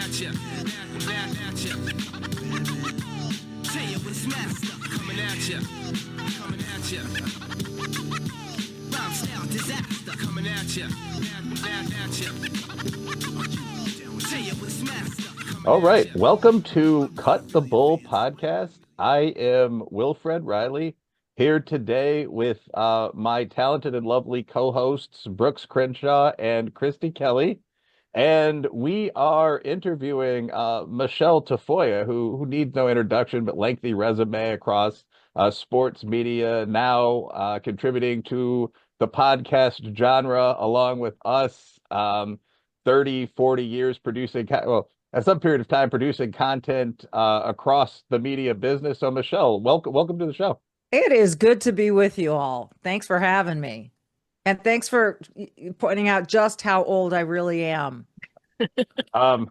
at ya. Back at ya. Tell you what's master. Coming at ya. Coming at ya. Rhyme style disaster. Coming at ya. Back at ya. Tell you what's master. All right. Welcome to Cut the Bull podcast. I am Wilfred Reilly here today with my talented and lovely co-hosts, Brooks Crenshaw and Christy Kelly. And we are interviewing Michele Tafoya, who needs no introduction, but lengthy resume across sports media, now contributing to the podcast genre along with us, 30, 40 years producing, well, at some period of time producing content across the media business. So Michele, welcome to the show. It is good to be with you all. Thanks for having me. And thanks for pointing out just how old I really am. I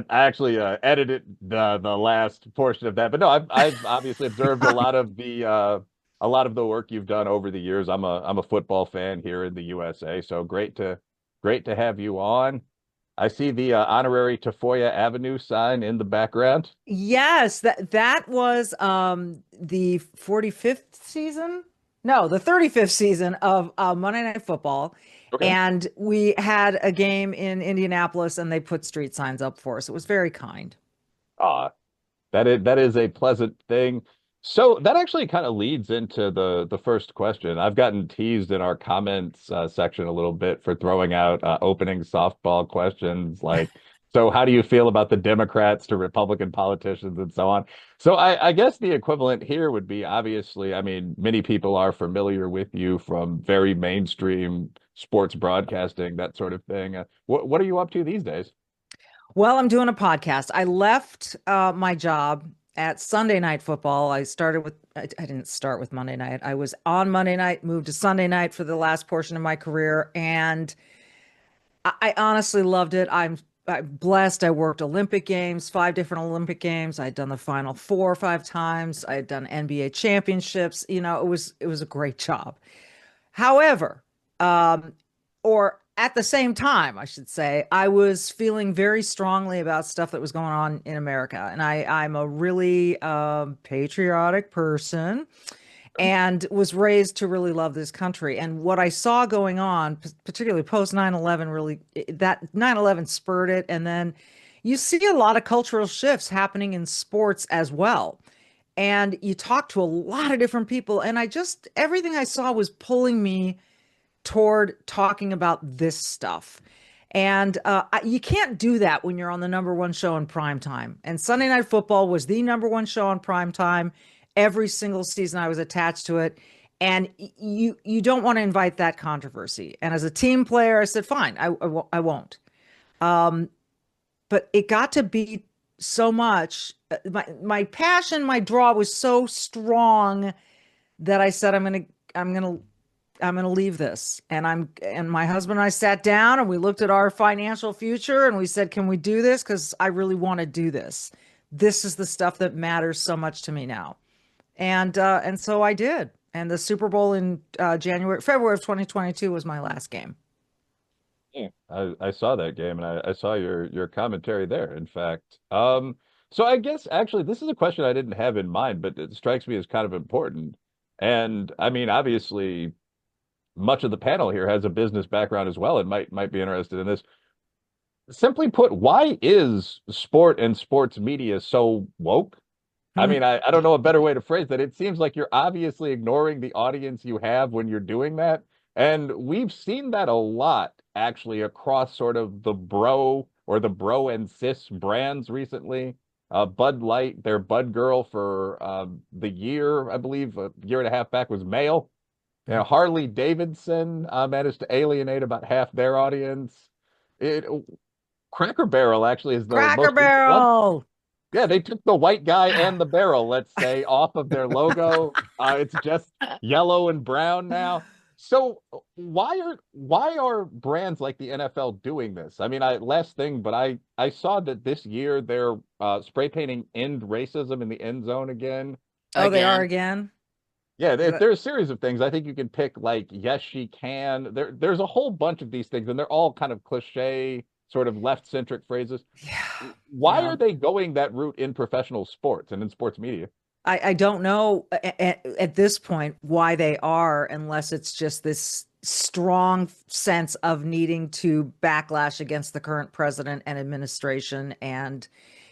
actually edited the last portion of that, but no, I've obviously observed a lot of the work you've done over the years. I'm a football fan here in the USA, so great to have you on. I see the honorary Tafoya Avenue sign in the background. Yes, that was the 45th season. No, the 35th season of Monday Night Football. Okay. And we had a game in Indianapolis and they put street signs up for us. It was very kind. That is a pleasant thing. So that actually kind of leads into the first question. I've gotten teased in our comments section a little bit for throwing out opening softball questions like, so how do you feel about the Democrats to Republican politicians and so on? So I guess the equivalent here would be, obviously, I mean, many people are familiar with you from very mainstream sports broadcasting, that sort of thing. What are you up to these days? Well, I'm doing a podcast. I left my job at Sunday Night Football. I didn't start with Monday night. I was on Monday night, moved to Sunday night for the last portion of my career. And I honestly loved it. I'm blessed. I worked Olympic Games, 5 different Olympic Games. I'd done the Final Four 5 times. I had done NBA championships. You know, it was a great job. However, or at the same time, I should say, I was feeling very strongly about stuff that was going on in America. And I'm a really patriotic person and was raised to really love this country. And what I saw going on, particularly post 9/11, really, that 9/11 spurred it. And then you see a lot of cultural shifts happening in sports as well. And you talk to a lot of different people. And everything I saw was pulling me toward talking about this stuff. And you can't do that when you're on the number one show in prime time. And Sunday Night Football was the number one show on prime time. Every single season I was attached to it. And you don't want to invite that controversy. And as a team player, I said, fine, I won't. But it got to be so much. My passion, my draw was so strong that I said, I'm gonna leave this. And my husband and I sat down and we looked at our financial future and we said, can we do this? Because I really want to do this. This is the stuff that matters so much to me now. And so I did. And the Super Bowl in February of 2022 was my last game. Yeah, I saw that game and I saw your commentary there, in fact. So I guess actually this is a question I didn't have in mind, but it strikes me as kind of important. And I mean, obviously, much of the panel here has a business background as well and might be interested in this. Simply put, why is sport and sports media so woke? I mean, I don't know a better way to phrase that. It seems like you're obviously ignoring the audience you have when you're doing that. And we've seen that a lot, actually, across sort of the bro and cis brands recently. Bud Light, their Bud Girl for the year, I believe, a year and a half back was male. You know, Harley Davidson managed to alienate about half their audience. Cracker Barrel actually is the Cracker Barrel. Yeah, they took the white guy and the barrel, let's say, off of their logo. It's just yellow and brown now. So why are brands like the NFL doing this? I mean, last thing, but I saw that this year they're spray painting "End Racism" in the end zone again. Oh, they are again? Yeah, there's a series of things. I think you can pick like "Yes, She Can." There's a whole bunch of these things, and they're all kind of cliche sort of left-centric phrases. Yeah. Why Yeah. are they going that route in professional sports and in sports media? I don't know at this point why they are, unless it's just this strong sense of needing to backlash against the current president and administration. And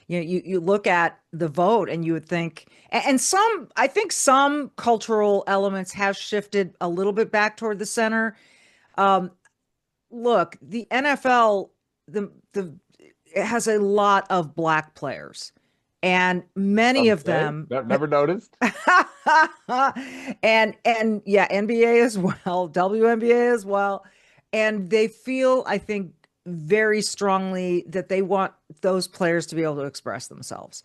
you look at the vote and you would think, and some, I think some cultural elements have shifted a little bit back toward the center. Um, Look, the NFL, the it has a lot of black players, and many of Okay, them never noticed. and yeah, NBA as well, WNBA as well. And they feel, I think, very strongly that they want those players to be able to express themselves.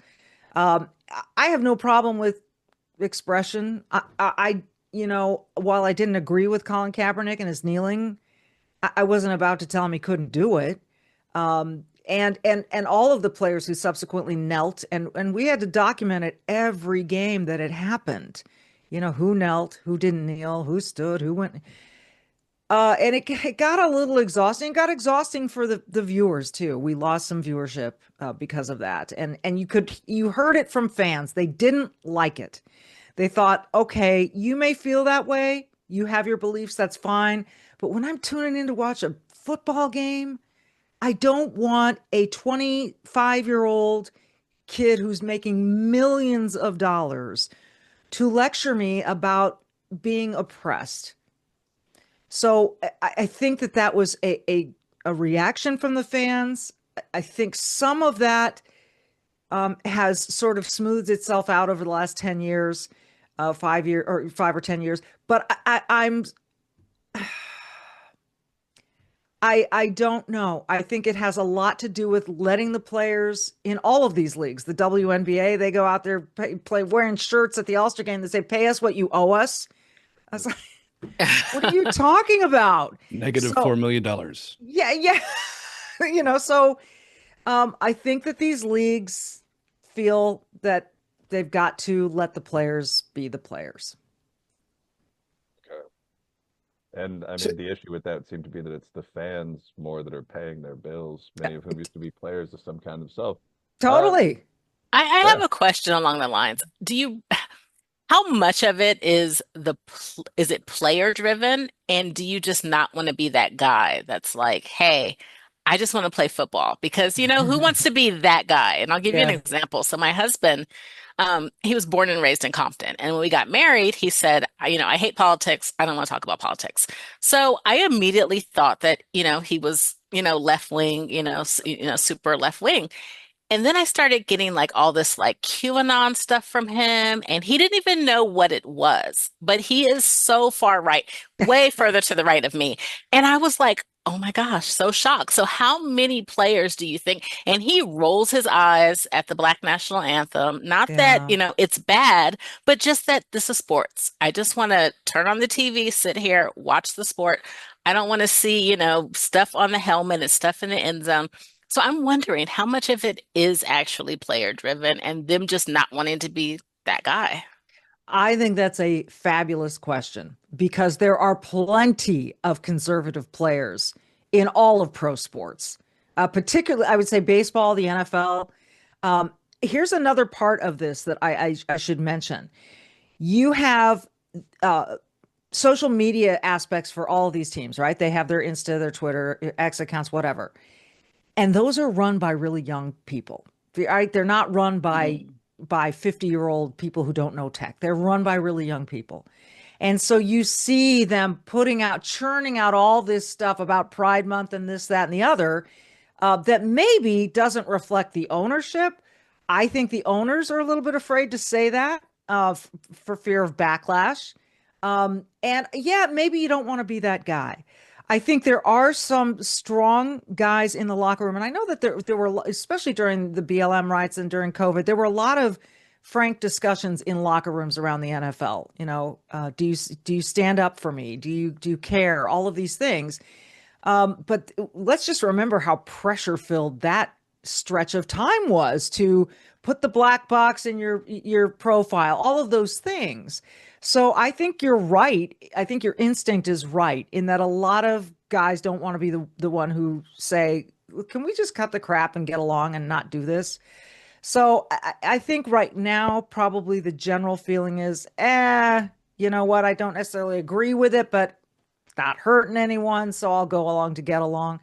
Um, I have no problem with expression. While I didn't agree with Colin Kaepernick and his kneeling, I wasn't about to tell him he couldn't do it. And all of the players who subsequently knelt, and we had to document it every game that it happened. Who knelt, who didn't kneel, who stood, who went. And it got a little exhausting. It got exhausting for the viewers too. We lost some viewership because of that. And you heard it from fans. They didn't like it. They thought, okay, you may feel that way. You have your beliefs, that's fine. But when I'm tuning in to watch a football game, I don't want a 25-year-old kid who's making millions of dollars to lecture me about being oppressed. So I think that was a reaction from the fans. I think some of that has sort of smoothed itself out over the last 10 years, 5 year or 5 or 10 years. But I don't know. I think it has a lot to do with letting the players in all of these leagues, the WNBA, they go out there, play wearing shirts at the All-Star game that say, pay us what you owe us. I was like, what are you talking about? Negative $4 million. Yeah, yeah. So I think that these leagues feel that they've got to let the players be the players. And I mean, the issue with that seemed to be that it's the fans more that are paying their bills, many of whom used to be players of some kind themselves. Totally. I have Yeah. a question along the lines. How much of it is is it player driven? And do you just not want to be that guy that's like, hey, I just want to play football? Because, who wants to be that guy? And I'll give you an Yeah. example. So my husband, he was born and raised in Compton. And when we got married, he said, I hate politics. I don't want to talk about politics. So I immediately thought that, he was, left wing, super left wing. And then I started getting like all this like QAnon stuff from him, and he didn't even know what it was. But he is so far right, way further to the right of me. And I was like, oh my gosh, so shocked. So how many players do you think? And he rolls his eyes at the Black National Anthem. Not that, Yeah. it's bad, but just that this is sports. I just want to turn on the TV, sit here, watch the sport. I don't want to see, stuff on the helmet and stuff in the end zone. So I'm wondering how much of it is actually player driven and them just not wanting to be that guy. I think that's a fabulous question because there are plenty of conservative players in all of pro sports, particularly, I would say baseball, the NFL. Here's another part of this that I should mention. You have social media aspects for all of these teams, right? They have their Insta, their Twitter, X accounts, whatever. And those are run by really young people, right? They're not run by 50-year-old people who don't know tech. They're run by really young people. And so you see them churning out all this stuff about Pride Month and this, that, and the other that maybe doesn't reflect the ownership. I think the owners are a little bit afraid to say that for fear of backlash. And yeah, maybe you don't want to be that guy. I think there are some strong guys in the locker room. And I know that there were, especially during the BLM riots and during COVID, there were a lot of frank discussions in locker rooms around the NFL. Do you stand up for me? Do you care? All of these things. But let's just remember how pressure filled that stretch of time was to put the black box in your profile, all of those things. So I think you're right. I think your instinct is right in that a lot of guys don't want to be the one who say, can we just cut the crap and get along and not do this? So I think right now, probably the general feeling is, you know what? I don't necessarily agree with it, but it's not hurting anyone. So I'll go along to get along.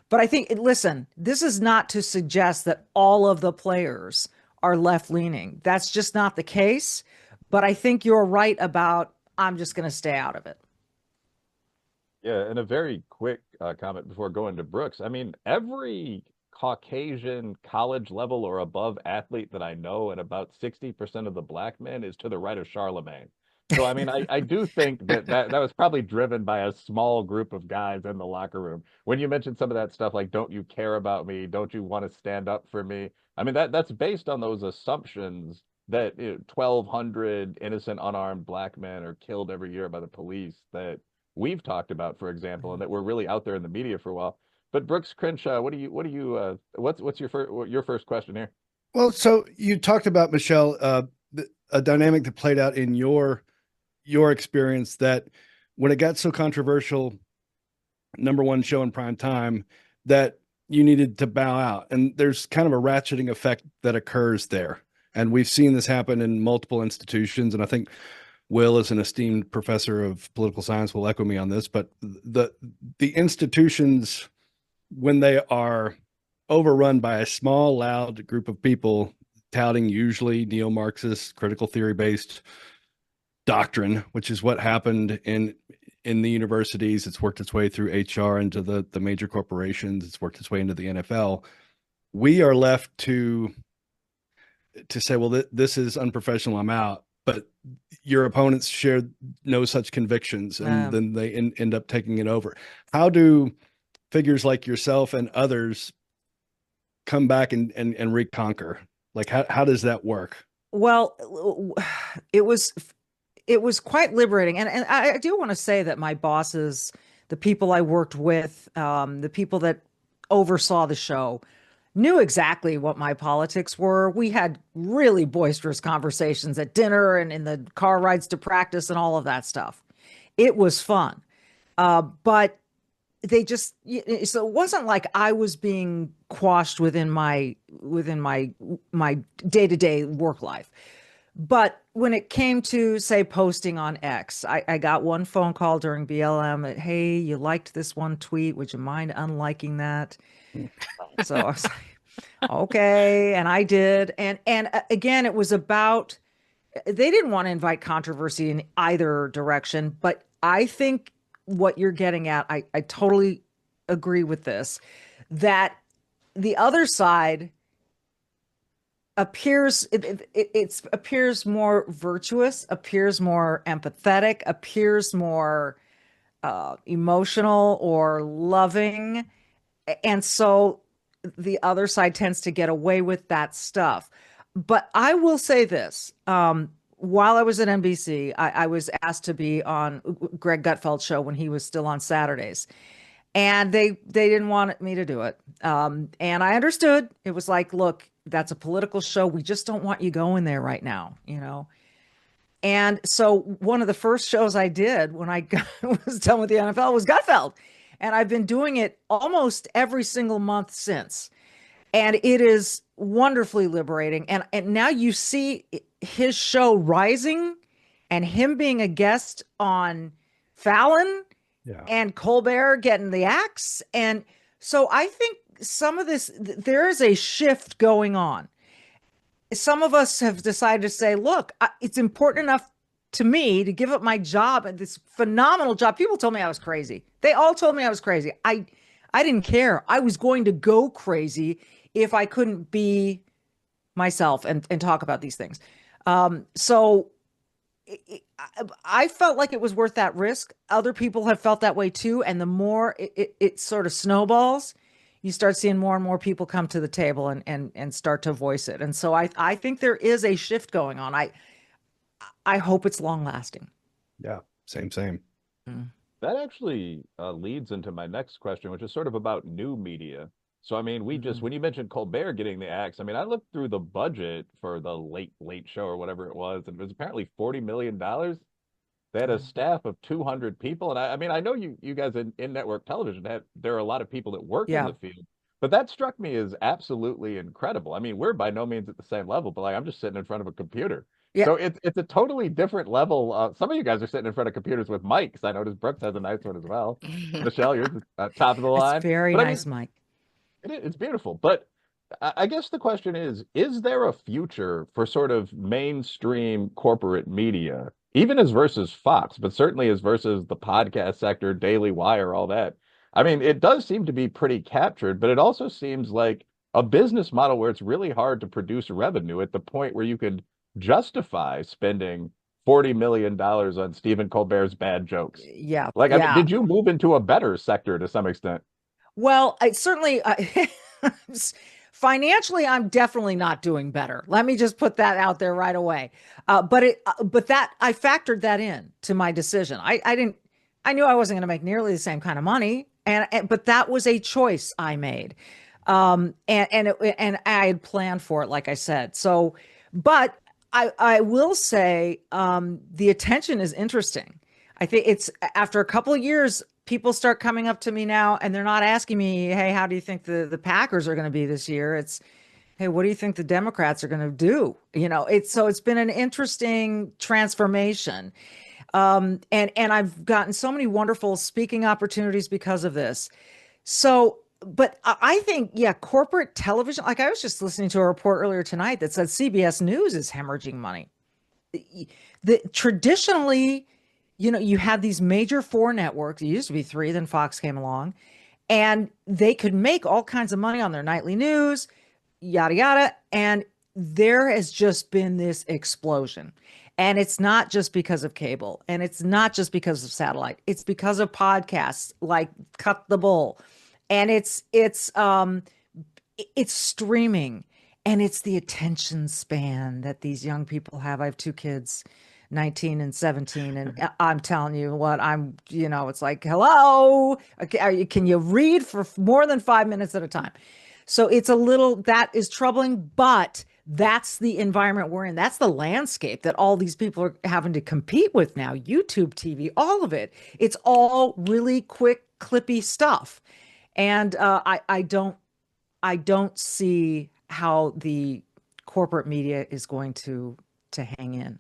But I think, listen, this is not to suggest that all of the players are left leaning. That's just not the case. But I think you're right about, I'm just going to stay out of it. Yeah, and a very quick comment before going to Brooks. I mean, every Caucasian college level or above athlete that I know, and about 60% of the black men, is to the right of Charlemagne. So, I mean, I do think that was probably driven by a small group of guys in the locker room. When you mentioned some of that stuff, like, don't you care about me? Don't you want to stand up for me? I mean, that's based on those assumptions that 1,200 innocent, unarmed black men are killed every year by the police that we've talked about, for example, and that were really out there in the media for a while. But Brooks Crenshaw, what's your first question here? Well, so you talked about, Michele, a dynamic that played out in your experience, that when it got so controversial, number one show in prime time, that you needed to bow out. And there's kind of a ratcheting effect that occurs there. And we've seen this happen in multiple institutions. And I think Will, as an esteemed professor of political science, will echo me on this, but the institutions, when they are overrun by a small, loud group of people touting usually neo-Marxist, critical theory-based doctrine, which is what happened in the universities. It's worked its way through HR into the major corporations. It's worked its way into the NFL. We are left to say, well, this is unprofessional, I'm out. But your opponents share no such convictions, and then they end up taking it over. How do figures like yourself and others come back and reconquer? Like, how does that work? Well, it was quite liberating. And I do want to say that my bosses, the people I worked with, the people that oversaw the show, knew exactly what my politics were. We had really boisterous conversations at dinner and in the car rides to practice and all of that stuff. It was fun. But they just, so it wasn't like I was being quashed within my day-to-day work life. But when it came to, say, posting on X, I got one phone call during BLM. Hey, you liked this one tweet. Would you mind unliking that? So I was like, okay. And I did. And again, it was about, they didn't want to invite controversy in either direction. But I think what you're getting at, I totally agree with this, that the other side appears, it appears more virtuous, appears more empathetic, appears more emotional or loving. And so the other side tends to get away with that stuff. But I will say this, while I was at NBC, I was asked to be on Greg Gutfeld's show when he was still on Saturdays. And they didn't want me to do it. And I understood. It was like, look, that's a political show. We just don't want you going there right now, you know? And so one of the first shows I did when I was done with the NFL was Gutfeld. And I've been doing it almost every single month since. And it is wonderfully liberating. And now you see his show rising and him being a guest on Fallon and Colbert getting the axe. And so I think some of this, there is a shift going on. Some of us have decided to say, look, it's important enough to me to give up my job and this phenomenal job. People told me I was crazy. They all told me I was crazy. I didn't care. I was going to go crazy if I couldn't be myself and talk about these things. So I felt like it was worth that risk. Other people have felt that way too. And the more it sort of snowballs, you start seeing more and more people come to the table and start to voice it. And so I think there is a shift going on. I hope it's long lasting. Yeah, same. That actually leads into my next question, which is sort of about new media. So, I mean, when you mentioned Colbert getting the axe, I mean, I looked through the budget for the late show or whatever it was, and it was apparently $40 million. They had a staff of 200 people. And I mean, I know you guys in network television there are a lot of people that work in the field, But that struck me as absolutely incredible. I mean, we're by no means at the same level, but like I'm just sitting in front of a computer. Yeah. So it's a totally different level. Some of you guys are sitting in front of computers with mics. I noticed Brooks has a nice one as well. Michelle, yours is top of the It's line. very But I nice, mean, Mike. it's beautiful. But I guess the question is there a future for sort of mainstream corporate media, even as versus Fox, but certainly as versus the podcast sector, Daily Wire, all that? I mean, it does seem to be pretty captured, but it also seems like a business model where it's really hard to produce revenue at the point where you could justify spending $40 million on Stephen Colbert's bad jokes. Yeah. Like, I mean, Yeah. did you move into a better sector to some extent? Well, I certainly financially, I'm definitely not doing better. Let me just put that out there right away. But that I factored that in to my decision. I didn't. I knew I wasn't going to make nearly the same kind of money, but that was a choice I made, and I had planned for it, like I said. So, but I will say, the attention is interesting. I think it's after a couple of years, people start coming up to me now and they're not asking me, hey, how do you think the Packers are going to be this year? It's, hey, what do you think the Democrats are going to do? It's been an interesting transformation. And I've gotten so many wonderful speaking opportunities because of this. So, but I think, yeah, corporate television, like I was just listening to a report earlier tonight that said CBS News is hemorrhaging money. Traditionally, you had these major four networks. It used to be three, then Fox came along, and they could make all kinds of money on their nightly news, yada, yada. And there has just been this explosion. And it's not just because of cable, and it's not just because of satellite. It's because of podcasts like Cut the Bull. And it's streaming, and it's the attention span that these young people have. I have two kids, 19 and 17, and I'm telling you what, it's like, hello, okay, can you read for more than 5 minutes at a time? So that is troubling, but that's the environment we're in. That's the landscape that all these people are having to compete with now. YouTube TV, all of it. It's all really quick, clippy stuff. And I don't see how the corporate media is going to hang in.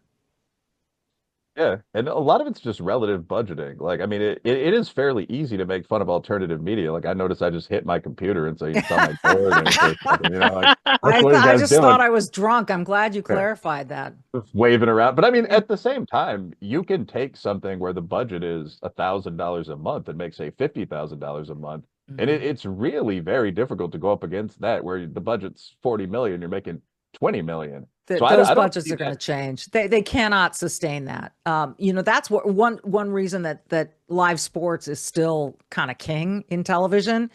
Yeah, and a lot of it's just relative budgeting. Like, I mean, it is fairly easy to make fun of alternative media. Like, I noticed I just hit my computer, and so you saw my board and for a second, like, what's what are you I guys just doing? thought I was drunk. I'm glad you Yeah, clarified that. just waving around. But I mean, at the same time, you can take something where the budget is $1,000 a month and make, say, $50,000 a month, and Mhm. it's really very difficult to go up against that, where the budget's 40 million, you're making 20 million. So Those I don't budgets see are going to that. change. They cannot sustain that. That's what one reason that live sports is still kind of king in television,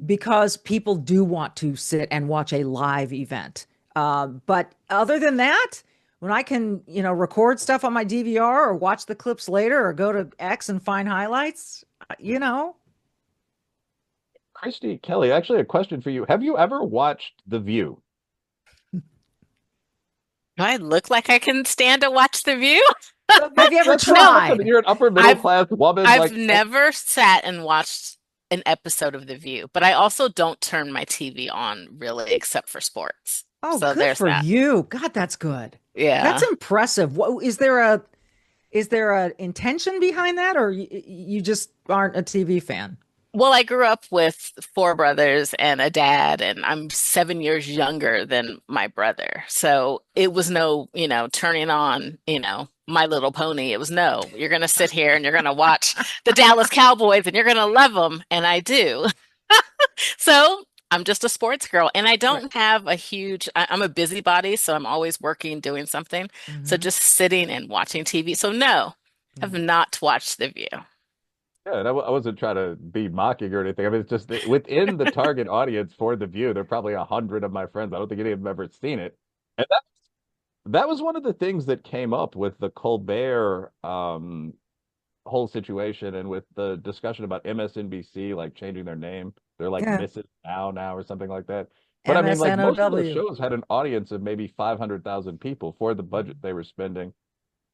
because people do want to sit and watch a live event. But other than that, when I can, record stuff on my DVR or watch the clips later or go to X and find highlights, you know. Christy Kelly, actually, a question for you. Have you ever watched The View? Do I look like I can stand to watch The View? Have you ever That's what I'm looking. tried? You're an upper middle I've class woman. I've Like, never sat and watched an episode of The View, but I also don't turn my TV on really except for sports. Oh, So good there's for that. you. God, that's good. That's Yeah. impressive. What is there a intention behind that, or you just aren't a TV fan? Well, I grew up with four brothers and a dad, and I'm 7 years younger than my brother. So it was no, turning on, My Little Pony. It was no, you're going to sit here and you're going to watch the Dallas Cowboys and you're going to love them. And I do. So I'm just a sports girl, and I Right. don't have I'm a busybody, so I'm always working, doing something. So Hmm. just sitting and watching TV. So no, have Yeah. not watched The View. yeah, and I wasn't trying to be mocking or anything. I mean, it's just that within the target audience for The View, there are probably 100 of my friends. I don't think any of them have ever seen it. And that was one of the things that came up with the Colbert whole situation and with the discussion about MSNBC like changing their name. They're like Yeah. Mrs. Now or something like that. But I mean, like most of those MSNOW. shows had an audience of maybe 500,000 people for the budget they were spending.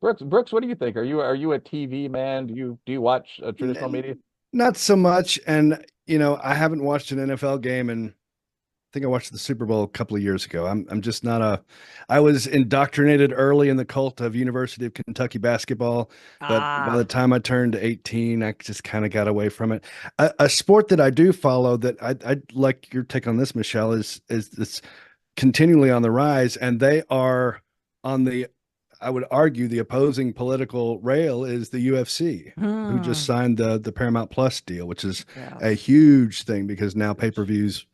Brooks, what do you think? Are you a TV man? Do you watch traditional media? Not so much. And, I haven't watched an NFL game in think I watched the Super Bowl a couple of years ago. I'm just not I was indoctrinated early in the cult of University of Kentucky basketball, but by the time I turned 18, I just kind of got away from it. A sport that I do follow that I'd like your take on this, Michelle, is it's continually on the rise, and they are on the, I would argue, the opposing political rail is the UFC, who just signed the Paramount Plus deal, which is a huge thing because now pay-per-views,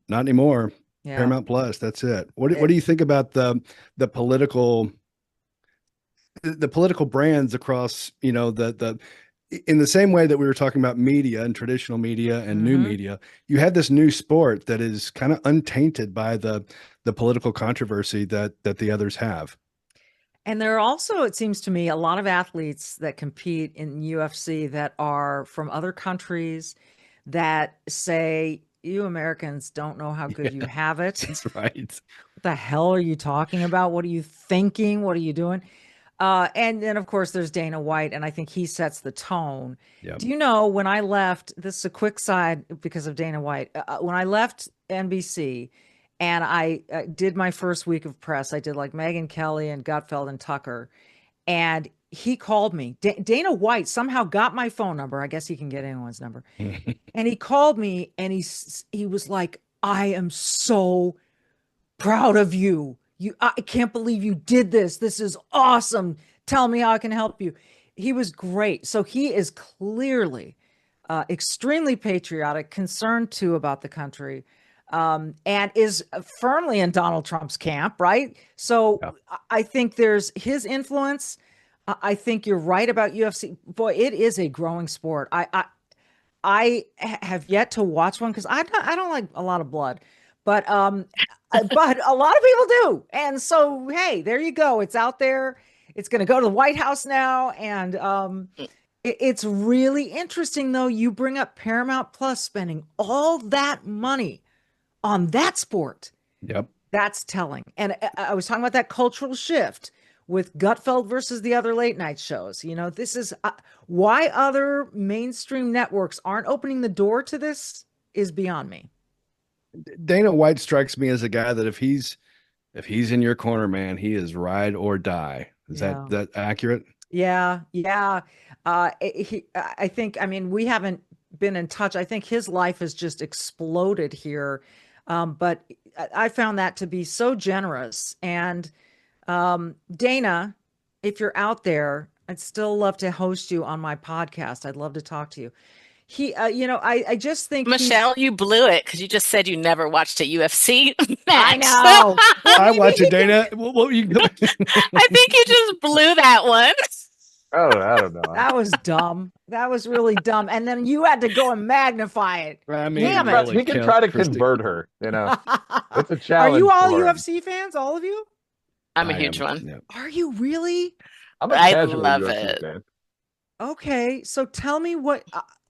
not anymore. Yeah. Paramount Plus, that's it. What do you think about the political brands across, the in the same way that we were talking about media and traditional media and new media, you have this new sport that is kind of untainted by the political controversy that the others have. And there are also, it seems to me, a lot of athletes that compete in UFC that are from other countries that say, you Americans don't know how good you have it. That's right. What the hell are you talking about? What are you thinking? What are you doing? And then, of course, there's Dana White, and I think he sets the tone. Yep. Do you know, when I left, this is a quick side because of Dana White, when I left NBC and I did my first week of press, I did like Megyn Kelly and Gutfeld and Tucker, and he called me. Dana White somehow got my phone number. I guess he can get anyone's number. And he called me, and he was like, I am so proud of you. I can't believe you did this. This is awesome. Tell me how I can help you. He was great. So he is clearly extremely patriotic, concerned too about the country, and is firmly in Donald Trump's camp, right? So I think there's his influence. I think you're right about UFC. Boy, it is a growing sport. I have yet to watch one because I don't like a lot of blood. But but a lot of people do. And so, hey, there you go. It's out there. It's going to go to the White House now. And it's really interesting, though. You bring up Paramount Plus spending all that money on that sport. Yep. That's telling. And I was talking about that cultural shift with Gutfeld versus the other late night shows. You know, this is why other mainstream networks aren't opening the door to this is beyond me. Dana White strikes me as a guy that if he's in your corner, man, he is ride or die. Is that accurate? Yeah. I think, I mean, we haven't been in touch. I think his life has just exploded here. But I found that to be so generous. And Dana, if you're out there, I'd still love to host you on my podcast. I'd love to talk to you. I just think Michelle, you blew it because you just said you never watched a UFC match. I know. I watch it, Dana. What you I think you just blew that one. Oh, I don't know. That was dumb. That was really dumb. And then you had to go and magnify it. I mean, damn it. really He can try to convert her, you know. It's a Are challenge. you all for him. UFC fans? All of you? I'm a huge one. Yeah. Are you really? I'm a I casual love UFC it. fan. Okay. So tell me what,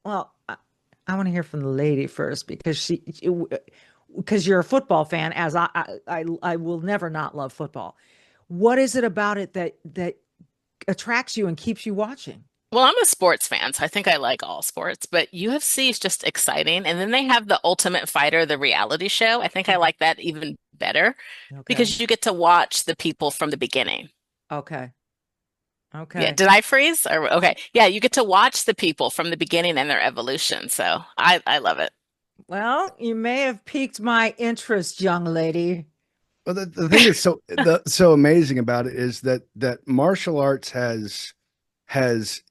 I want to hear from the lady first because because you're a football fan, as I will never not love football. What is it about it that attracts you and keeps you watching? Well, I'm a sports fan, so I think I like all sports, but UFC is just exciting. And then they have the Ultimate Fighter, the reality show. I think I like that even better because you get to watch the people from the beginning. Okay. Yeah, did I freeze? Okay. Yeah, you get to watch the people from the beginning and their evolution. So I love it. Well, you may have piqued my interest, young lady. Well, the thing that's so amazing about it is that martial arts has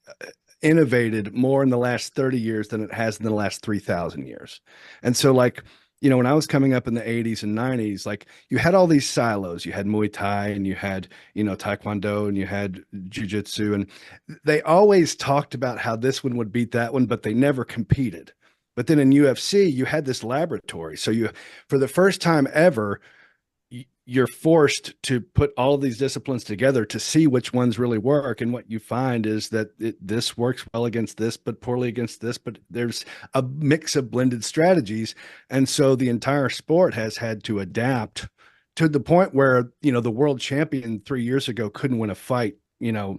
innovated more in the last 30 years than it has in the last 3,000 years. And so, like, you know, when I was coming up in the 80s and 90s, like, you had all these silos. You had Muay Thai and you had, you know, Taekwondo and you had Jiu-Jitsu. And they always talked about how this one would beat that one, but they never competed. But then in UFC, you had this laboratory. So for the first time ever, you're forced to put all of these disciplines together to see which ones really work. And what you find is that this works well against this, but poorly against this, but there's a mix of blended strategies. And so the entire sport has had to adapt to the point where, you know, the world champion 3 years ago couldn't win a fight. You know,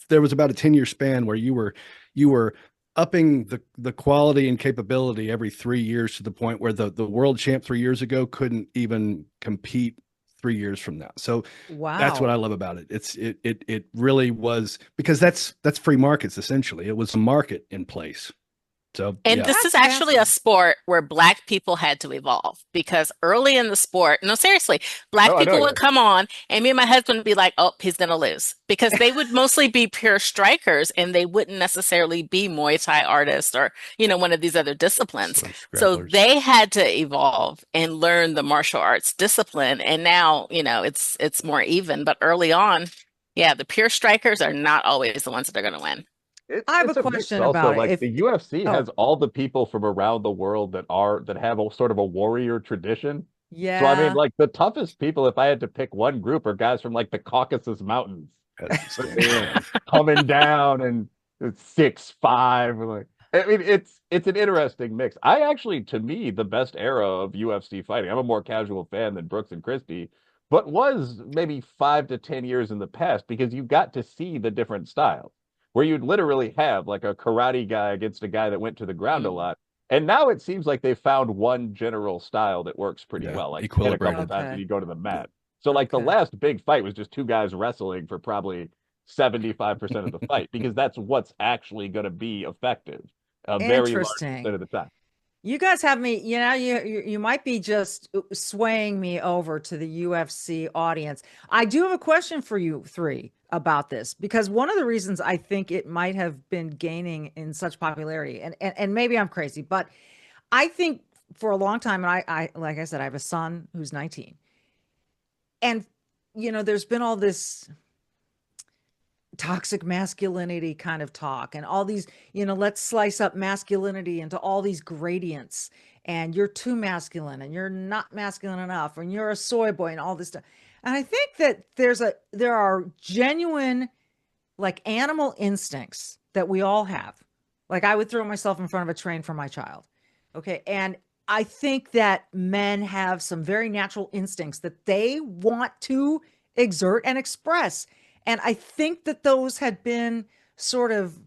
there was about a 10-year span where you were upping the quality and capability every 3 years to the point where the world champ 3 years ago couldn't even compete 3 years from now. So that's what I Wow. love about it. It really was, because that's free markets essentially. It was a market in place. So And yeah. this is That's actually a fascinating. sport where Black people had to evolve because early in the sport, no, seriously, Black Oh, I know. people Yeah. would come on and me and my husband would be like, oh, he's going to lose because they would mostly be pure strikers and they wouldn't necessarily be Muay Thai artists or, one of these other disciplines. Sort of So scrabblers. they had to evolve and learn the martial arts discipline. And now, it's more even. But early on, yeah, the pure strikers are not always the ones that are going to win. I have a It's a mix question also. about it. Like If the UFC oh, has all the people from around the world that have a sort of a warrior tradition. So I mean, yeah. like the toughest people, if I had to pick one group, are guys from like the Caucasus Mountains, Kazakhstan. you know, Yeah. coming down and it's 6'5". Like, I mean, it's an interesting mix. To me, the best era of UFC fighting. I'm a more casual fan than Brooks and Christy, but was maybe 5 to 10 years in the past because you got to see the different styles where you'd literally have like a karate guy against a guy that went to the ground a Mm. lot. And now it seems like they found one general style that works pretty Yeah. well. Like hit a couple Equilibrium. times and Okay. you go to the mat. So like the Okay. last big fight was just two guys wrestling for probably 75% of the fight because that's what's actually going to be effective a very large Interesting. percent of the time. You guys have me, you might be just swaying me over to the UFC audience. I do have a question for you three about this because one of the reasons I think it might have been gaining in such popularity, and maybe I'm crazy, but I think for a long time, and I like I said, I have a son who's 19, and there's been all this toxic masculinity kind of talk and all these, let's slice up masculinity into all these gradients and you're too masculine and you're not masculine enough and you're a soy boy and all this stuff. And I think that there are genuine like animal instincts that we all have. Like I would throw myself in front of a train for my child. Okay. And I think that men have some very natural instincts that they want to exert and express. And I think that those had been sort of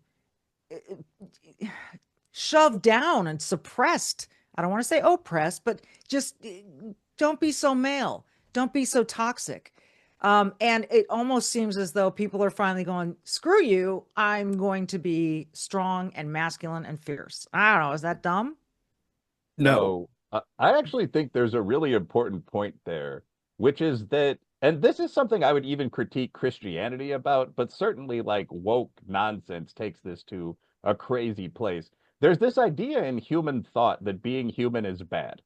shoved down and suppressed. I don't want to say oppressed, but just don't be so male. Don't be so toxic. And it almost seems as though people are finally going, screw you. I'm going to be strong and masculine and fierce. I don't know. Is that dumb? No. So I actually think there's a really important point there, which is that, and this is something I would even critique Christianity about, but certainly like woke nonsense takes this to a crazy place. There's this idea in human thought that being human is bad.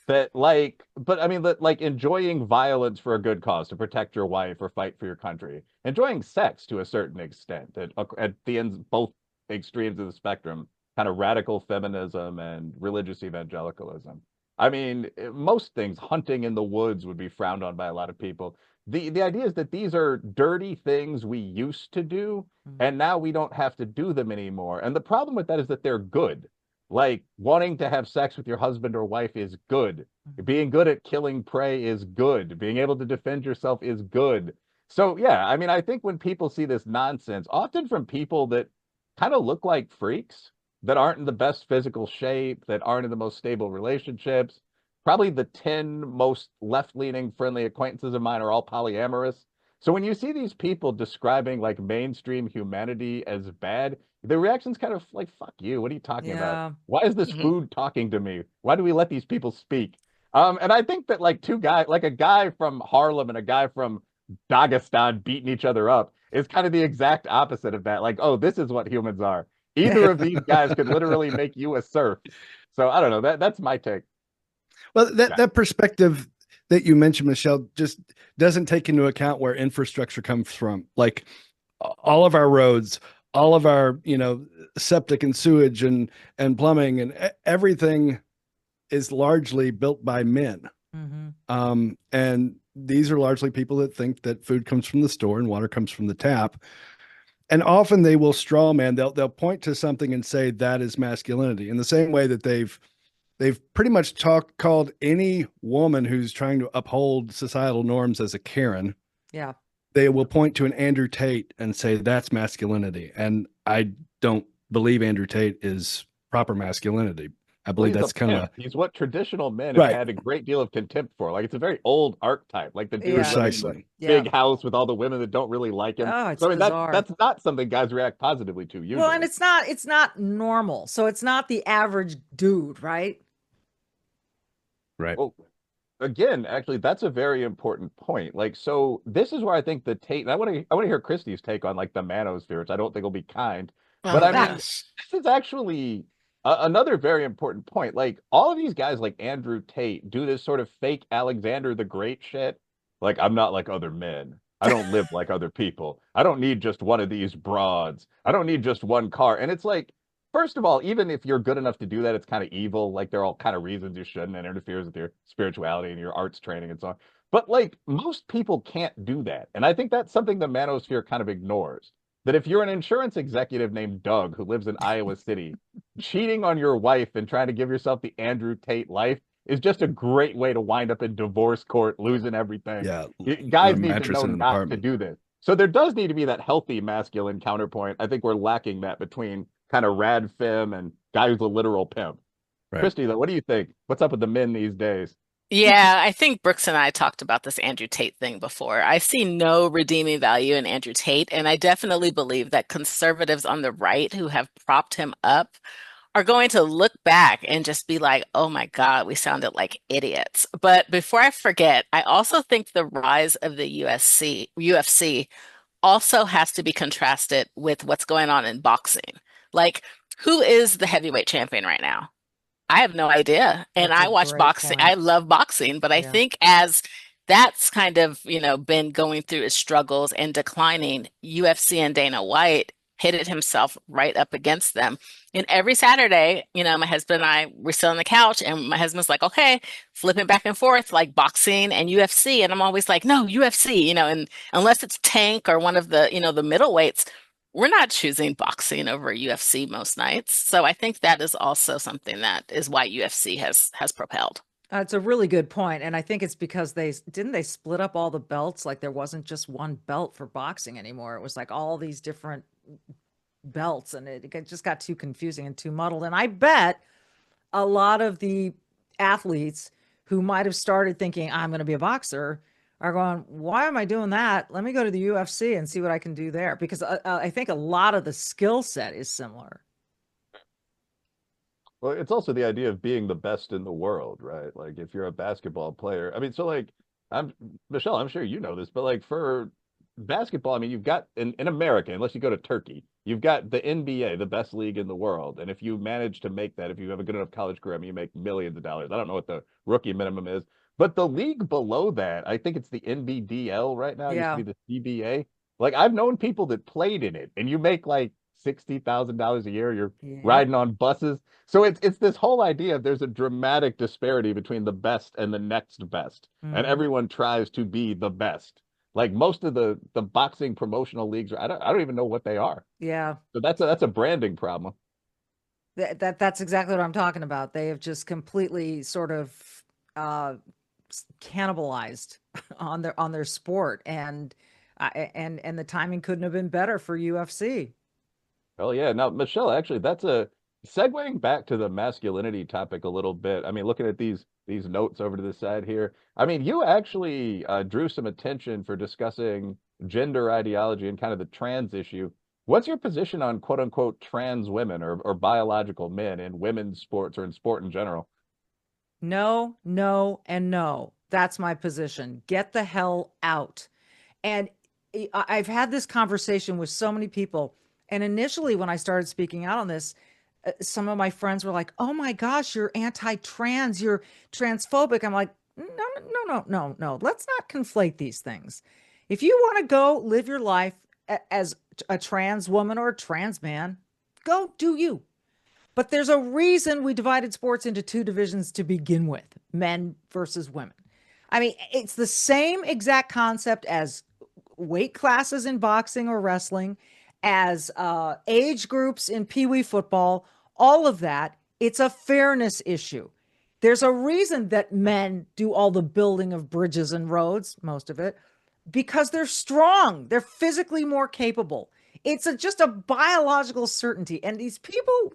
That like, but I mean that like enjoying violence for a good cause to protect your wife or fight for your country, enjoying sex to a certain extent at the ends both extremes of the spectrum, kind of radical feminism and religious evangelicalism. I mean, most things, hunting in the woods would be frowned on by a lot of people. The idea is that these are dirty things we used to do, Mhm. and now we don't have to do them anymore. And the problem with that is that they're good. Like wanting to have sex with your husband or wife is good. Mhm. Being good at killing prey is good. Being able to defend yourself is good. So yeah, I mean, I think when people see this nonsense, often from people that kind of look like freaks, that aren't in the best physical shape, that aren't in the most stable relationships, probably the 10 most left-leaning friendly acquaintances of mine are all polyamorous. So when you see these people describing like mainstream humanity as bad, the reaction's kind of like, fuck you. What are you talking about? Yeah. Why is this Mhm. food talking to me? Why do we let these people speak? And I think that like two guys, like a guy from Harlem and a guy from Dagestan beating each other up is kind of the exact opposite of that. Like, oh, this is what humans are. Either of these guys could literally make you a serf. So I don't know. That's my take. Well, that Yeah. that perspective that you mentioned, Michelle, just doesn't take into account where infrastructure comes from. Like all of our roads, all of our, septic and sewage and plumbing and everything is largely built by men. Hmm. And these are largely people that think that food comes from the store and water comes from the tap. And often they will straw man. They'll point to something and say that is masculinity in the same way that they've pretty much called any woman who's trying to uphold societal norms as a Karen. Yeah. They will point to an Andrew Tate and say that's masculinity. And I don't believe Andrew Tate is proper masculinity. I believe Well, that's kind of he's what traditional men have right. had a great deal of contempt for. Like it's a very old archetype, like the dude Yeah. living in the Precisely. Yeah. big house with all the women that don't really like him. Oh, it's So I mean bizarre. that's not something guys react positively to usually. Well, and it's not normal. So it's not the average dude, right? Right. Well, again, actually, that's a very important point. Like, so this is where I think the Tate, and I want to hear Christy's take on like the manosphere, which I don't think will be kind. But Oh, I mean, God. Yes. this is actually another very important point. Like, all of these guys, like Andrew Tate, do this sort of fake Alexander the Great shit. Like, I'm not like other men. I don't live like other people. I don't need just one of these broads. I don't need just one car. And it's like, first of all, even if you're good enough to do that, it's kind of evil. Like, there are all kind of reasons you shouldn't, and interferes with your spirituality and your arts training and so on. But like, most people can't do that. And I think that's something the manosphere kind of ignores. That if you're an insurance executive named Doug who lives in Iowa City, cheating on your wife and trying to give yourself the Andrew Tate life is just a great way to wind up in divorce court, losing everything. Yeah. Guys A need to mattress know in an not to apartment. do this. So there does need to be that healthy masculine counterpoint. I think we're lacking that between kind of rad femme and guy who's a literal pimp. Right. Christy, though, what do you think? What's up with the men these days? Yeah, I think Brooks and I talked about this Andrew Tate thing before. I see no redeeming value in Andrew Tate, and I definitely believe that conservatives on the right who have propped him up are going to look back and just be like, oh my God, we sounded like idiots. But before I forget, I also think the rise of the UFC also has to be contrasted with what's going on in boxing. Like, who is the heavyweight champion right now? I have no idea. And That's a I watch great boxing. I point. love boxing, but I Yeah. think as that's kind of, been going through its struggles and declining, UFC and Dana White pitted himself right up against them. And every Saturday, my husband and I were still on the couch, and my husband's like, okay, flipping back and forth like boxing and UFC. And I'm always like, no, UFC, and unless it's Tank or one of the middleweights, we're not choosing boxing over UFC most nights. So I think that is also something that is why UFC has propelled. It's a really good point, and I think it's because they split up all the belts. Like there wasn't just one belt for boxing anymore. It was like all these different belts, and it just got too confusing and too muddled. And I bet a lot of the athletes who might have started thinking I'm going to be a boxer are going, why am I doing that? Let me go to the UFC and see what I can do there, because I think a lot of the skill set is similar. Well, it's also the idea of being the best in the world, right? Like if you're a basketball player, I mean, so like I'm Michelle, I'm sure you know this, but like for basketball, I mean, you've got in America, unless you go to Turkey, you've got the NBA, the best league in the world. And if you manage to make that, if you have a good enough college career, I mean, you make millions of dollars. I don't know what the rookie minimum is, but the league below that, I think it's the NBDL right now. It used to Yeah. be the CBA. Like I've known people that played in it, and you make like $60,000 a year. You're Yeah. riding on buses. So it's this whole idea of there's a dramatic disparity between the best and the next best, and Mhm. everyone tries to be the best. Like most of the boxing promotional leagues, I don't even know what they are. Yeah. So that's a branding problem. That's exactly what I'm talking about. They have just completely sort of uh cannibalized on their sport, and the timing couldn't have been better for UFC. Oh yeah. Now, Michelle, actually, that's a segueing back to the masculinity topic a little bit. I mean, looking at these notes over to the side here. I mean, you actually drew some attention for discussing gender ideology and kind of the trans issue. What's your position on quote unquote trans women or biological men in women's sports or in sport in general? No, no, and no. That's my position. Get the hell out. And I've had this conversation with so many people. And initially, when I started speaking out on this, some of my friends were like, "Oh my gosh, you're anti-trans, you're transphobic." I'm like, "No, no, no, no, no, no. Let's not conflate these things. If you want to go live your life as a trans woman or a trans man, go do you. But there's a reason we divided sports into two divisions to begin with, men versus women. I mean, it's the same exact concept as weight classes in boxing or wrestling, as age groups in Pee Wee football, all of that. It's a fairness issue. There's a reason that men do all the building of bridges and roads, most of it, because they're strong. They're physically more capable. It's just a biological certainty. And these people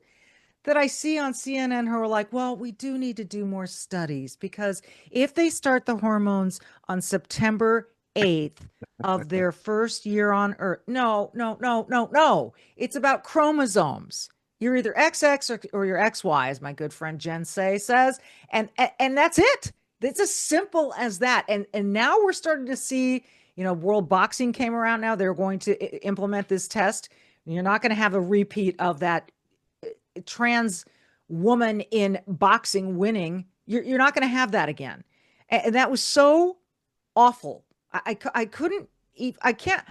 that I see on CNN who are like, well, we do need to do more studies because if they start the hormones on September 8th of their first year on Earth, no, no, no, no, no. It's about chromosomes. You're either XX or you're XY, as my good friend Jen says, and that's it. It's as simple as that. And now we're starting to see, World Boxing came around now. They're going to implement this test. You're not going to have a repeat of that trans woman in boxing winning. You're not going to have that again. And that was so awful. I couldn't, I can't,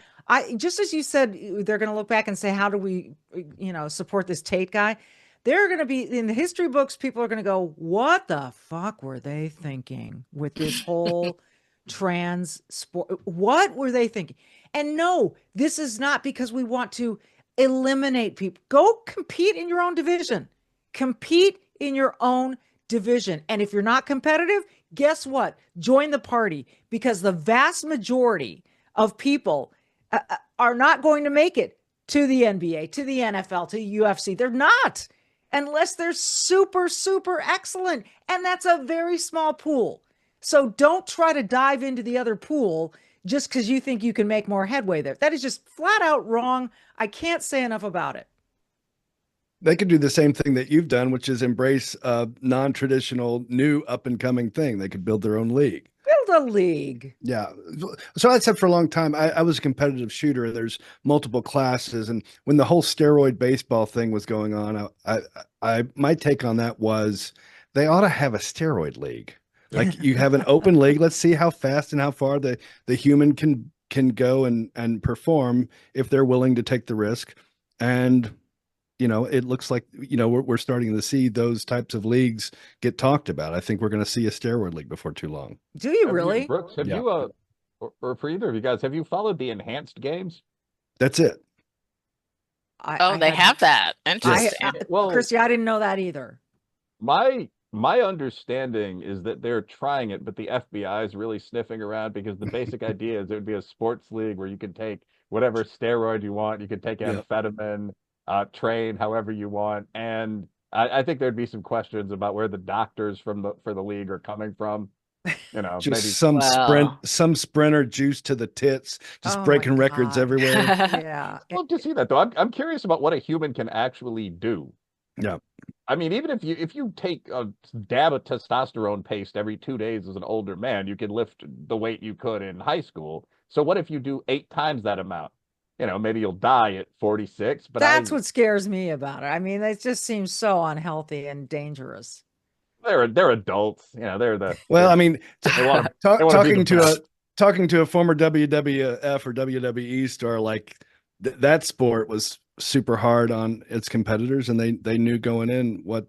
just as you said, they're going to look back and say, how do we, support this Tate guy? They're going to be in the history books. People are going to go, what the fuck were they thinking with this whole trans sport? What were they thinking? And no, this is not because we want to eliminate people. Go compete in your own division. Compete in your own division. And if you're not competitive, guess what? Join the party, because the vast majority of people are not going to make it to the NBA, to the NFL, to the UFC. They're not, unless they're super, super excellent. And that's a very small pool. So don't try to dive into the other pool just because you think you can make more headway there. That is just flat out wrong. I can't say enough about it. They could do the same thing that you've done, which is embrace a non-traditional, new, up-and-coming thing. They could build their own league. Build a league. Yeah. So I said for a long time, I was a competitive shooter. There's multiple classes. And when the whole steroid baseball thing was going on, my take on that was they ought to have a steroid league. Like, you have an open league. Let's see how fast and how far the human can go and perform if they're willing to take the risk. And it looks like, we're starting to see those types of leagues get talked about. I think we're going to see a steroid league before too long. Do you really? Brooks, have you, or for either of you guys, have you followed the enhanced games? That's it. They have that. Interesting. Well, Christy, I didn't know that either. My understanding is that they're trying it, but the FBI is really sniffing around, because the basic idea is it would be a sports league where you can take whatever steroid you want. You can take amphetamine, train however you want. And I think there'd be some questions about where the doctors for the league are coming from. Just maybe some sprinter juice to the tits, just breaking records everywhere. Yeah. Well, to see that though, I'm curious about what a human can actually do. Yeah. I mean, even if you take a dab of testosterone paste every 2 days as an older man, you can lift the weight you could in high school. So what if you do 8 times that amount? Maybe you'll die at 46. But that's what scares me about it. I mean, it just seems so unhealthy and dangerous. They're adults. They're the I mean, talking to a former WWF or WWE star, like that sport was super hard on its competitors, and they knew going in what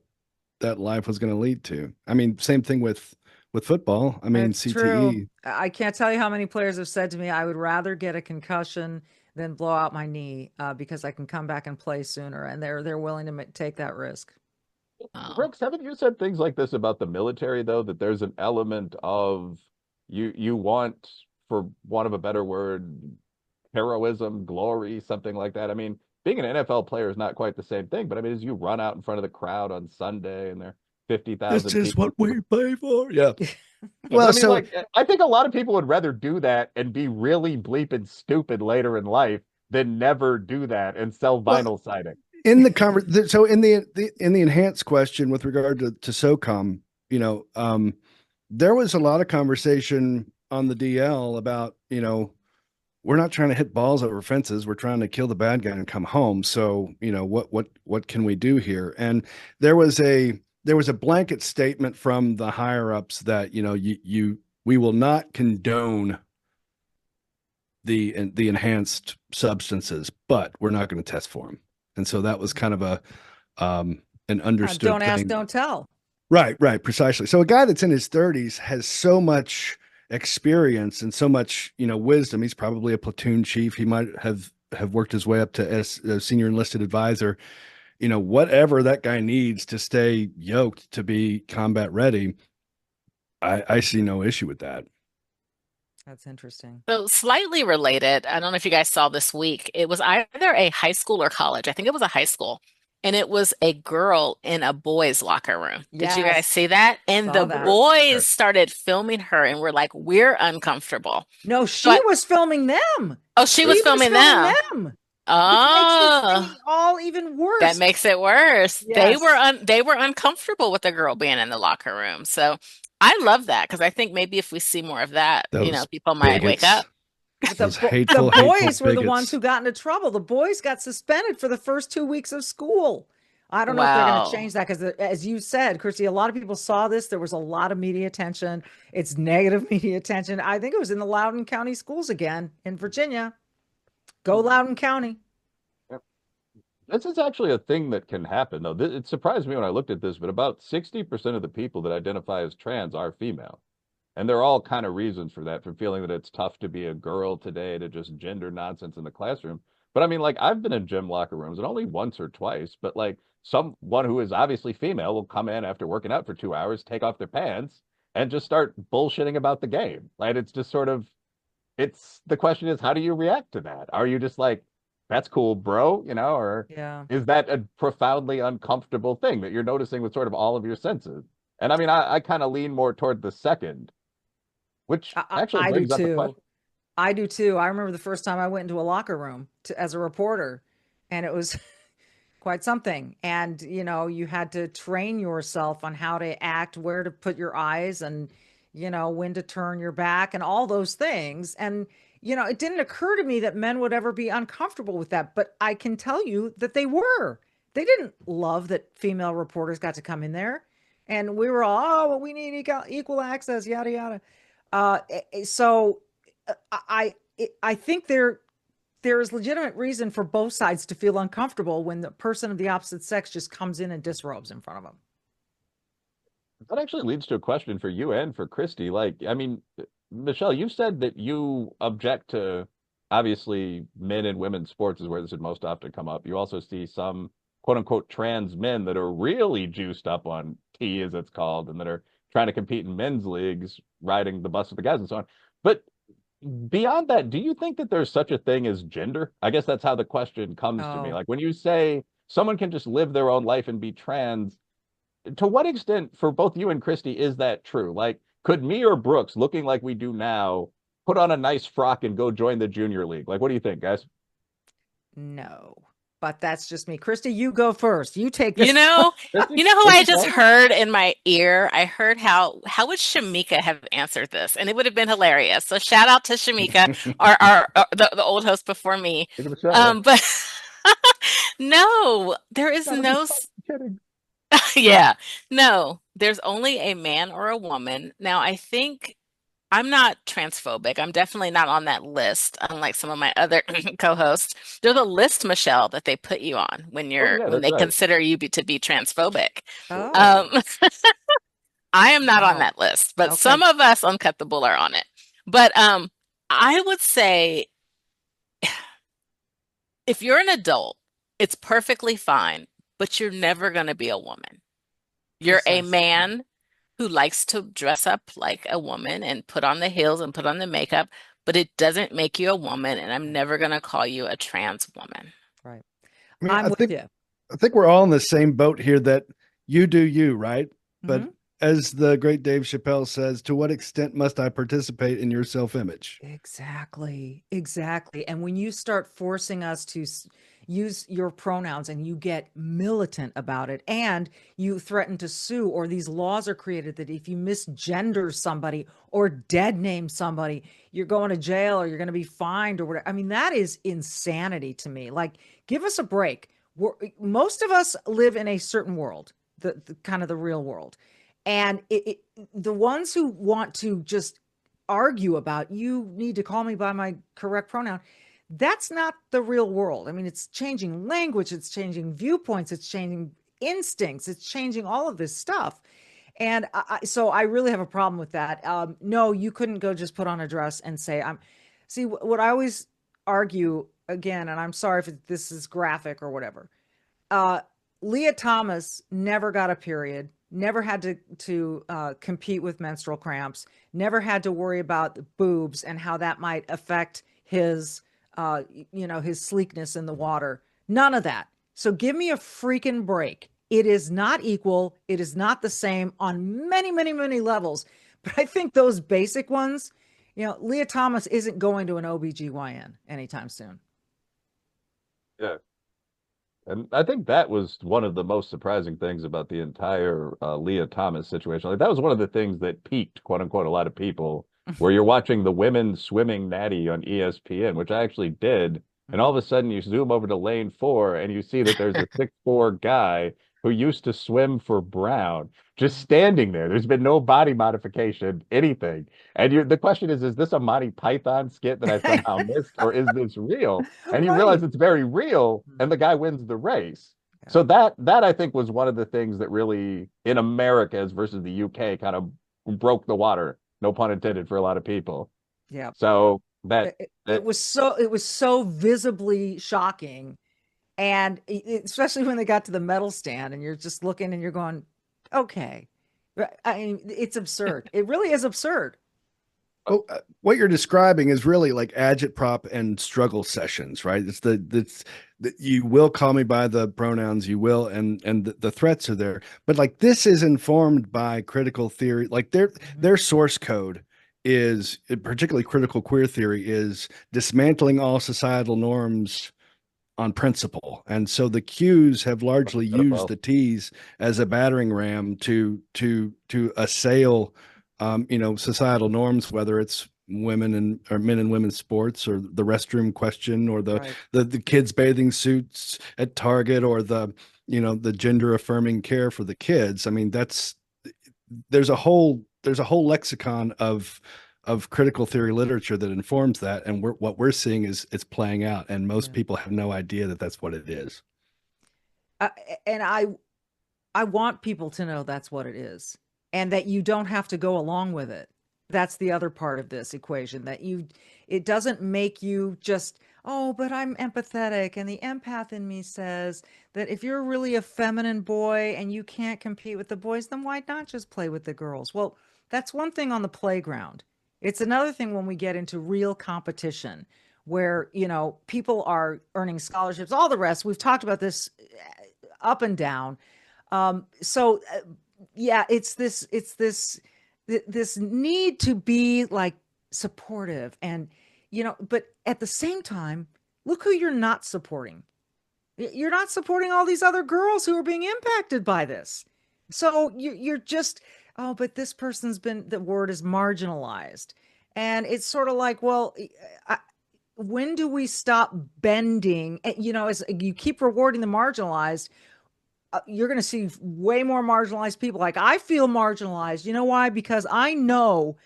that life was going to lead to. I mean, same thing with football. I mean, It's CTE. true. I can't tell you how many players have said to me, I would rather get a concussion than blow out my knee because I can come back and play sooner, and they're willing to take that risk. Brooks, haven't you said things like this about the military, though, that there's an element of you want, for want of a better word, heroism, glory, something like that? I mean, being an NFL player is not quite the same thing, but I mean, as you run out in front of the crowd on Sunday and there are 50,000 This is what we pay for. Yeah. Well, I mean, I think a lot of people would rather do that and be really bleeping stupid later in life than never do that and sell vinyl siding. In the so in the enhanced question with regard to SOCOM, there was a lot of conversation on the DL about, we're not trying to hit balls over fences. We're trying to kill the bad guy and come home. So, what can we do here? And there was a blanket statement from the higher ups that, we will not condone the enhanced substances, but we're not going to test for them. And so that was kind of an understood don't ask, thing. don't tell. Right, precisely. So a guy that's in his 30s has so much experience and so much, wisdom. He's probably a platoon chief. He might have worked his way up to as a senior enlisted advisor. Whatever that guy needs to stay yoked to be combat ready, I see no issue with that. That's interesting. So slightly related. I don't know if you guys saw this week. It was either a high school or college. I think it was a high school. And it was a girl in a boys' locker room. Did you guys Yes, see that? And saw the that. boys started filming her and were like, we're uncomfortable. No, So she was filming them. oh, she was She was filming filming them. them, which makes this Oh, thing all even that worse. makes it worse. Yes. They were uncomfortable with the girl being in the locker room. So I love that because I think maybe if we see more of that, Those people might wake bigots. up. But Those the hateful boys were the ones bigots. who got into trouble. The boys got suspended for the first 2 weeks of school. I don't know if they're going to Wow. change that because, as you said, Christy, a lot of people saw this. There was a lot of media attention. It's negative media attention. I think it was in the Loudoun County schools again in Virginia. Go Loudoun County. This is actually a thing that can happen, though. It surprised me when I looked at this, but about 60% of the people that identify as trans are female. And there are all kind of reasons for that, from feeling that it's tough to be a girl today to just gender nonsense in the classroom. But I mean, like, I've been in gym locker rooms and only once or twice, but like someone who is obviously female will come in after working out for 2 hours, take off their pants, and just start bullshitting about the game. Right? It's just sort of, it's the question is, how do you react to that? Are you just like, that's cool, bro, or Yeah. is that a profoundly uncomfortable thing that you're noticing with sort of all of your senses? And I mean, I kind of lean more toward the second, which actually I do brings up a too. question. I do too. I remember the first time I went into a locker room as a reporter, and it was quite something. And, you had to train yourself on how to act, where to put your eyes, and, when to turn your back, and all those things. And, it didn't occur to me that men would ever be uncomfortable with that. But I can tell you that they were. They didn't love that female reporters got to come in there. And we were all, oh, well, we need equal access, yada, yada. So I think there is legitimate reason for both sides to feel uncomfortable when the person of the opposite sex just comes in and disrobes in front of them. That actually leads to a question for you and for Christy. Like, I mean, Michelle, you said that you object to, obviously, men and women's sports is where this would most often come up. You also see some quote unquote trans men that are really juiced up on T, as it's called, and that are trying to compete in men's leagues, riding the bus with the guys and so on. But beyond that, do you think that there's such a thing as gender? I guess that's how the question comes to me. Oh, Like, when you say someone can just live their own life and be trans, to what extent, for both you and Christy, is that true? Like, could me or Brooks, looking like we do now, put on a nice frock and go join the junior league? Like, what do you think, guys? no. But that's just me. Christy, you go first. You take You this. know, Christy, you know who I Christy, just go. heard in my ear? I heard how would Shamika have answered this? And it would have been hilarious. So shout out to Shamika, the old host before me. Give it a shot, yeah. But no, there is Gotta be no fucking kidding. yeah. No, there's only a man or a woman. Now, I think I'm not transphobic. I'm definitely not on that list, unlike some of my other co-hosts. There's a list, Michelle, that they put you on Oh, yeah, when that's they right. consider you to be transphobic. Oh, Um, I am not on wow. that list, but Okay. some of us on Cut the Bull are on it. But I would say if you're an adult, it's perfectly fine, but you're never going to be a woman. You're a Precisely. man who likes to dress up like a woman and put on the heels and put on the makeup, but it doesn't make you a woman, and I'm never going to call you a trans woman. Right. I mean, I'm with you. I think we're all in the same boat here that you do you, right? But Mhm. as the great Dave Chappelle says, to what extent must I participate in your self-image? Exactly. Exactly. And when you start forcing us to use your pronouns and you get militant about it and you threaten to sue, or these laws are created that if you misgender somebody or dead name somebody, you're going to jail or you're going to be fined or whatever. I mean, that is insanity to me. Like, give us a break. Most of us live in a certain world, the kind of the real world. And the ones who want to just argue about, you need to call me by my correct pronoun, that's not the real world. I mean, it's changing language, it's changing viewpoints, it's changing instincts, it's changing all of this stuff. And so I really have a problem with that. No, you couldn't go just put on a dress and say, see, what I always argue again, and I'm sorry if this is graphic or whatever. uh Leah Thomas never got a period, never had to compete with menstrual cramps, never had to worry about the boobs and how that might affect his his sleekness in the water. None of that. So give me a freaking break. It is not equal. It is not the same on many, many, many levels. But I think those basic ones, Leah Thomas isn't going to an OBGYN anytime soon. Yeah. And I think that was one of the most surprising things about the entire Leah Thomas situation. Like that was one of the things that piqued, quote unquote, a lot of people, where you're watching the women's swimming natty on ESPN, which I actually did. And all of a sudden you zoom over to lane 4 and you see that there's a 6'4" guy who used to swim for Brown just standing there. There's been no body modification, anything. And the question is this a Monty Python skit that I somehow missed, or is this real? And you realize it's very real, and the guy wins the race. Yeah. So that I think was one of the things that really, in Americas versus the UK, kind of broke the water, no pun intended, for a lot of people. Yeah. So it was so visibly shocking. And especially when they got to the medal stand and you're just looking and you're going, okay. I mean, it's absurd. It really is absurd. Oh, what you're describing is really like agitprop and struggle sessions, right? It's the you will call me by the pronouns, you will, and the threats are there. But like this is informed by critical theory. Like their source code is, particularly critical queer theory, is dismantling all societal norms on principle. And so the Qs have largely used the Ts as a battering ram to assail societal norms, whether it's women or men and women's sports, or the restroom question, or the kids bathing suits at Target, or the gender affirming care for the kids. I mean, there's a whole lexicon of critical theory literature that informs that, and what we're seeing is it's playing out, and most people have no idea that that's what it is. And I want people to know that's what it is, and that you don't have to go along with it. That's the other part of this equation, that it doesn't make you just, oh, but I'm empathetic, and the empath in me says that if you're really a feminine boy and you can't compete with the boys, then why not just play with the girls? Well, that's one thing on the playground. It's another thing when we get into real competition where, people are earning scholarships, all the rest. We've talked about this up and down. It's this need to be like supportive and, but at the same time, look who you're not supporting. You're not supporting all these other girls who are being impacted by this. So you're just, oh, but this person's the word is marginalized. And it's sort of like, well, when do we stop bending? As you keep rewarding the marginalized, you're going to see way more marginalized people. Like, I feel marginalized. You know why? Because I know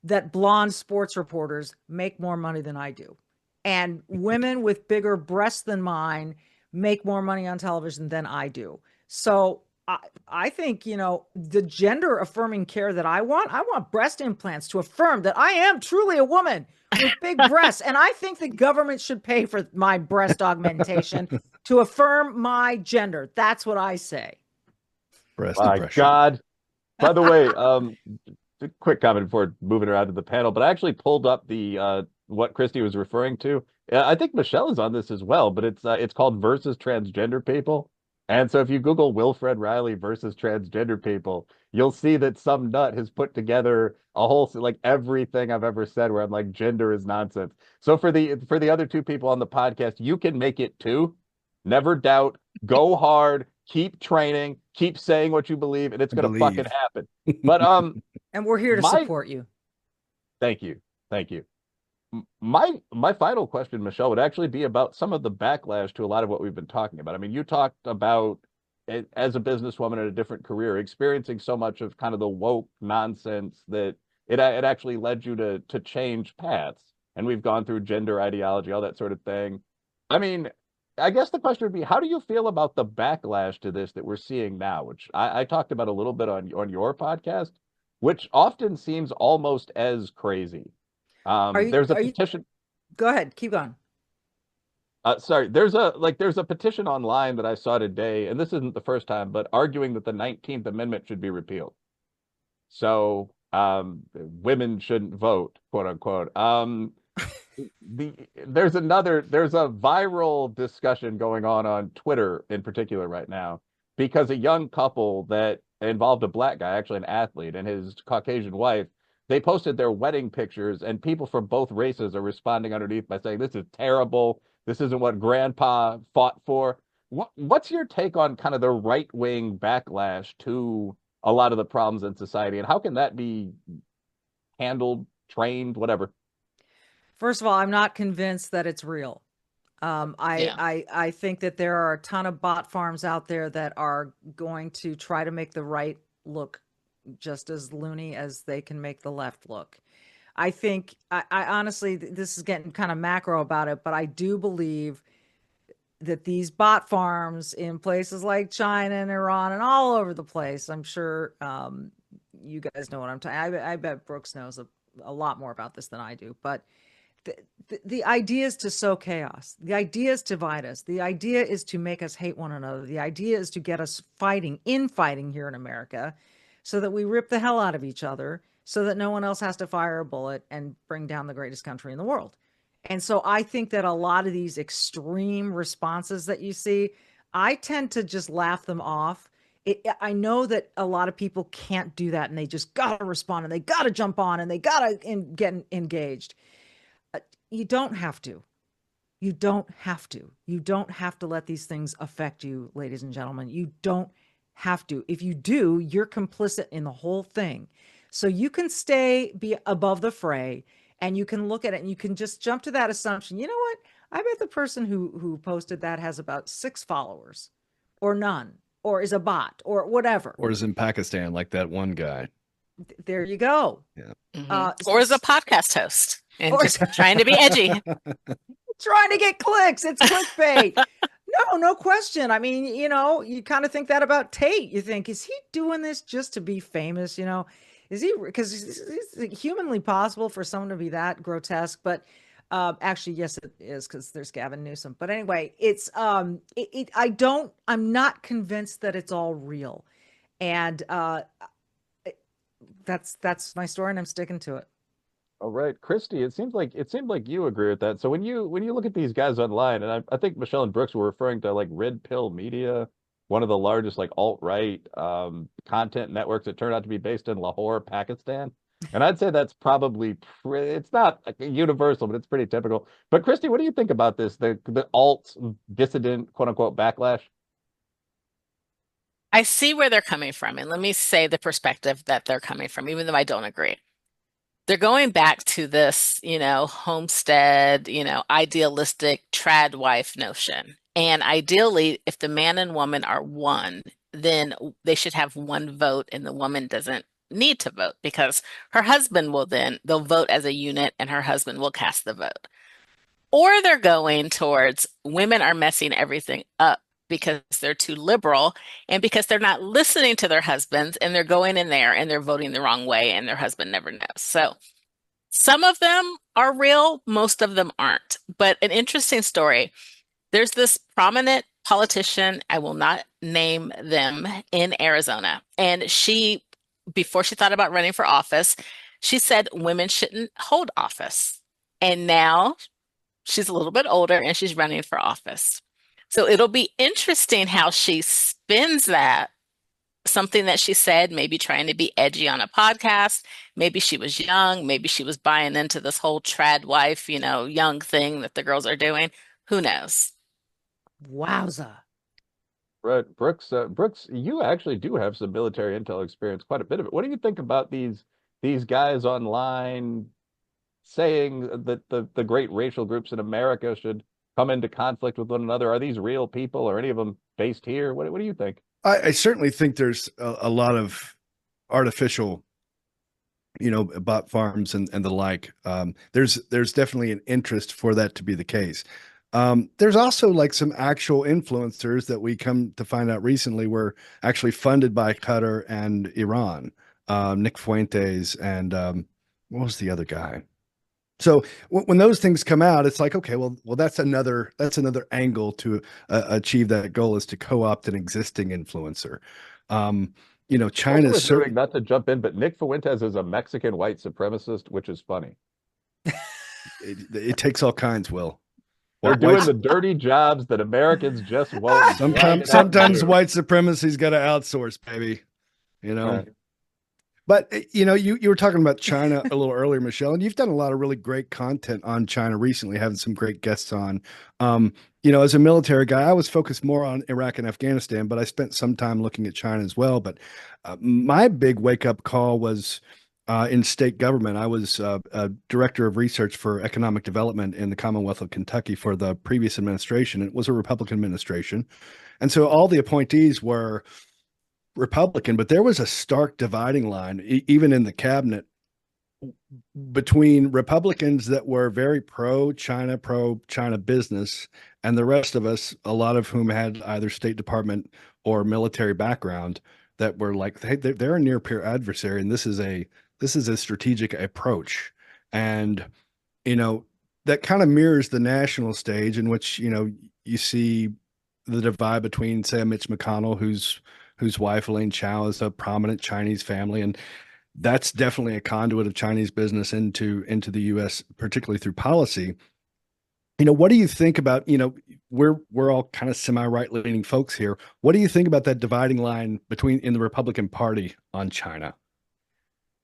that blonde sports reporters make more money than I do. And women with bigger breasts than mine make more money on television than I do. So I think, the gender affirming care that I want breast implants to affirm that I am truly a woman with big breasts. And I think the government should pay for my breast augmentation to affirm my gender. That's what I say. Breast My impression. God. By the way, a quick comment before moving around to the panel, but I actually pulled up the what Christy was referring to. I think Michelle is on this as well, but it's called Versus Transgender People. And so if you Google Wilfred Reilly versus transgender people, you'll see that some nut has put together a whole, like, everything I've ever said where I'm like, gender is nonsense. So for the other two people on the podcast, you can make it too. Never doubt, go hard, keep training, keep saying what you believe, and it's going to fucking happen. But and we're here to support you. Thank you. My final question, Michelle, would actually be about some of the backlash to a lot of what we've been talking about. I mean, you talked about it, as a businesswoman in a different career, experiencing so much of kind of the woke nonsense that it actually led you to change paths. And we've gone through gender ideology, all that sort of thing. I mean, I guess the question would be, how do you feel about the backlash to this that we're seeing now, which I talked about a little bit on your podcast, which often seems almost as crazy. There's a petition. Go ahead. Keep going. Sorry, there's a petition online that I saw today, and this isn't the first time, but arguing that the 19th Amendment should be repealed. So women shouldn't vote, quote unquote. There's a viral discussion going on Twitter in particular right now because a young couple that involved a black guy, actually an athlete, and his Caucasian wife, they posted their wedding pictures, and people from both races are responding underneath by saying this is terrible. This isn't what grandpa fought for. What's your take on kind of the right wing backlash to a lot of the problems in society, and how can that be handled, trained, whatever? First of all, I'm not convinced that it's real. Yeah. I think that there are a ton of bot farms out there that are going to try to make the right look just as loony as they can make the left look. I think I honestly, this is getting kind of macro about it, but I do believe that these bot farms in places like China and Iran and all over the place, I'm sure you guys know what I'm talking. I bet Brooks knows a lot more about this than I do, but the idea is to sow chaos. The idea is to divide us. The idea is to make us hate one another. The idea is to get us fighting here in America so that we rip the hell out of each other so that no one else has to fire a bullet and bring down the greatest country in the world. And so I think that a lot of these extreme responses that you see, I tend to just laugh them off. I know that a lot of people can't do that and they just got to respond and they got to jump on and they got to get engaged. You don't have to. You don't have to. You don't have to let these things affect you, ladies and gentlemen. You don't have to. If you do, you're complicit in the whole thing. So you can be above the fray and you can look at it and you can just jump to that assumption. You know what? I bet the person who posted that has about 6 followers or none or is a bot or whatever. Or is in Pakistan like that one guy. There you go. Yeah. Or is a podcast host and just trying to be edgy. Trying to get clicks. It's clickbait. No question. I mean, you kind of think that about Tate. You think, is he doing this just to be famous? Is he, because it's humanly possible for someone to be that grotesque, but actually, yes, it is because there's Gavin Newsom. But anyway, I'm not convinced that it's all real. And that's my story and I'm sticking to it. All right, Christy, it seemed like you agree with that. So when you look at these guys online, and I think Michelle and Brooks were referring to like Red Pill Media, one of the largest like alt-right content networks that turned out to be based in Lahore, Pakistan. And I'd say that's probably it's not like universal, but it's pretty typical. But Christy, what do you think about this? The alt dissident quote unquote backlash? I see where they're coming from, and let me say the perspective that they're coming from, even though I don't agree. They're going back to this, homestead, idealistic trad wife notion. And ideally, if the man and woman are one, then they should have one vote and the woman doesn't need to vote because her husband they'll vote as a unit and her husband will cast the vote. Or they're going towards women are messing everything up because they're too liberal and because they're not listening to their husbands and they're going in there and they're voting the wrong way and their husband never knows. So some of them are real, most of them aren't. But an interesting story, there's this prominent politician, I will not name them, in Arizona. And before she thought about running for office, she said women shouldn't hold office. And now she's a little bit older and she's running for office. So it'll be interesting how she spins that, something that she said, maybe trying to be edgy on a podcast. Maybe she was young. Maybe she was buying into this whole trad wife, young thing that the girls are doing. Who knows? Wowza. Right, Brooks, you actually do have some military intel experience, quite a bit of it. What do you think about these guys online saying that the great racial groups in America should come into conflict with one another? Are these real people? Or any of them based here? What do you think? I certainly think there's a lot of artificial, bot farms and the like. There's definitely an interest for that to be the case. There's also like some actual influencers that we come to find out recently were actually funded by Qatar and Iran. Nick Fuentes and what was the other guy? So when those things come out, it's like, okay, well, that's another angle to achieve that goal, is to co-opt an existing influencer. Also China's admitting, not to jump in, but Nick Fuentes is a Mexican white supremacist, which is funny. it takes all kinds, Will. They're doing the dirty jobs that Americans just won't. Sometimes white supremacy's got to outsource, baby. Right. But you were talking about China a little earlier, Michelle, and you've done a lot of really great content on China recently, having some great guests on. As a military guy, I was focused more on Iraq and Afghanistan, but I spent some time looking at China as well. But my big wake-up call was in state government. I was a director of research for economic development in the Commonwealth of Kentucky for the previous administration. It was a Republican administration. And so all the appointees were Republican, but there was a stark dividing line, even in the cabinet, between Republicans that were very pro-China business, and the rest of us, a lot of whom had either State Department or military background, that were like, hey, they're a near peer adversary, and this is a strategic approach. And that kind of mirrors the national stage, in which you see the divide between, say, a Mitch McConnell, whose wife, Elaine Chao, is a prominent Chinese family. And that's definitely a conduit of Chinese business into the U.S., particularly through policy. What do you think about, we're all kind of semi-right leaning folks here. What do you think about that dividing line in the Republican Party on China?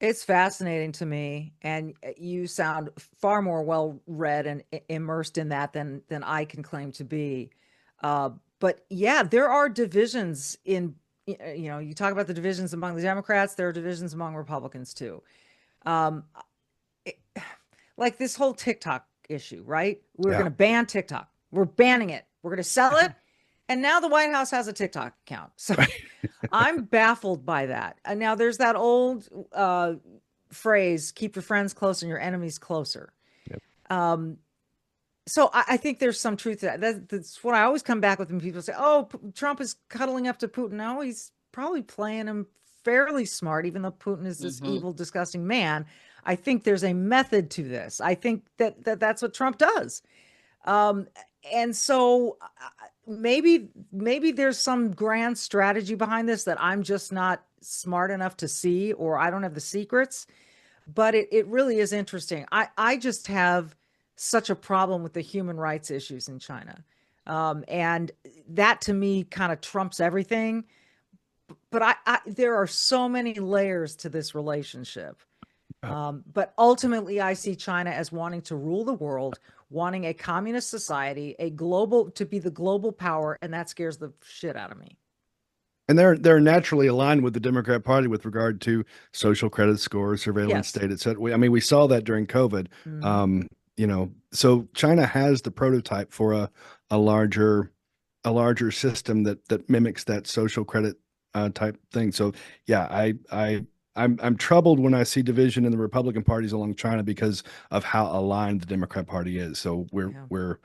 It's fascinating to me, and you sound far more well-read and immersed in that than I can claim to be. But yeah, there are divisions in, you talk about the divisions among the Democrats, there are divisions among Republicans too. Like this whole TikTok issue, right? We're going to ban TikTok. We're banning it. We're going to sell it. And now the White House has a TikTok account. So I'm baffled by that. And now there's that old phrase, keep your friends close and your enemies closer. Yep. So I think there's some truth to that. That's what I always come back with when people say, oh, Trump is cuddling up to Putin. No, he's probably playing him fairly smart, even though Putin is this evil, disgusting man. I think there's a method to this. I think that's what Trump does. And so maybe there's some grand strategy behind this that I'm just not smart enough to see, or I don't have the secrets, but it really is interesting. I just have such a problem with the human rights issues in China. And that to me kind of trumps everything. But there are so many layers to this relationship. But ultimately, I see China as wanting to rule the world, wanting a communist society, to be the global power, and that scares the shit out of me. And they're naturally aligned with the Democrat Party with regard to social credit scores, surveillance state, et cetera. I mean, we saw that during COVID. So China has the prototype for a larger system that mimics that social credit type thing. So yeah, I'm troubled when I see division in the Republican parties along China because of how aligned the Democrat Party is. So we're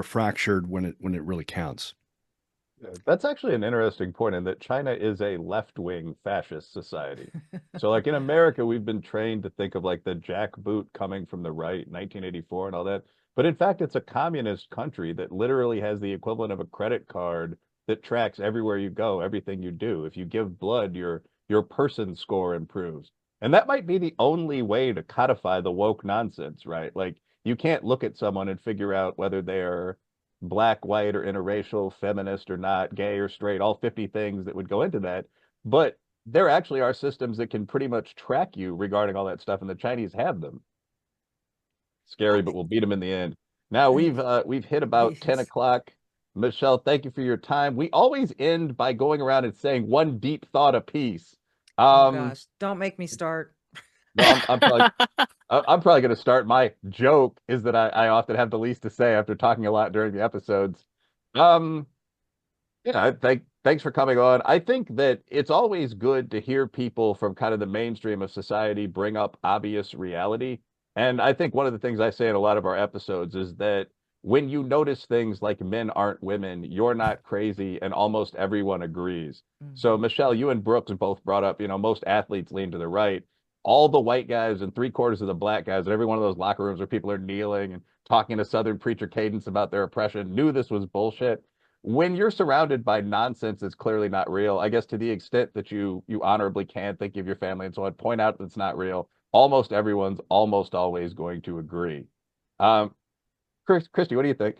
fractured when it really counts. That's actually an interesting point, in that China is a left-wing fascist society. So like in America, we've been trained to think of like the jackboot coming from the right, 1984 and all that. But in fact, it's a communist country that literally has the equivalent of a credit card that tracks everywhere you go, everything you do. If you give blood, your person score improves. And that might be the only way to codify the woke nonsense, right? Like you can't look at someone and figure out whether they're black, white, or interracial, feminist or not, gay or straight, all 50 things that would go into that. But there actually are systems that can pretty much track you regarding all that stuff, and the Chinese have them. Scary, but we'll beat them in the end. Now we've hit about 10 o'clock. Michelle, thank you for your time. We always end by going around and saying one deep thought apiece. Oh gosh, don't make me start. No, I'm probably going to start. My joke is that I often have the least to say after talking a lot during the episodes. Thanks for coming on. I think that it's always good to hear people from kind of the mainstream of society bring up obvious reality. And I think one of the things I say in a lot of our episodes is that when you notice things like men aren't women, you're not crazy, and almost everyone agrees. So Michelle, you and Brooks both brought up, most athletes lean to the right. all the white guys and 3/4 of the black guys in every one of those locker rooms where people are kneeling and talking to Southern preacher cadence about their oppression knew this was bullshit. When you're surrounded by nonsense that's clearly not real, I guess to the extent that you honorably can think of your family and so on, point out that it's not real, almost everyone's almost always going to agree. Christy, what do you think?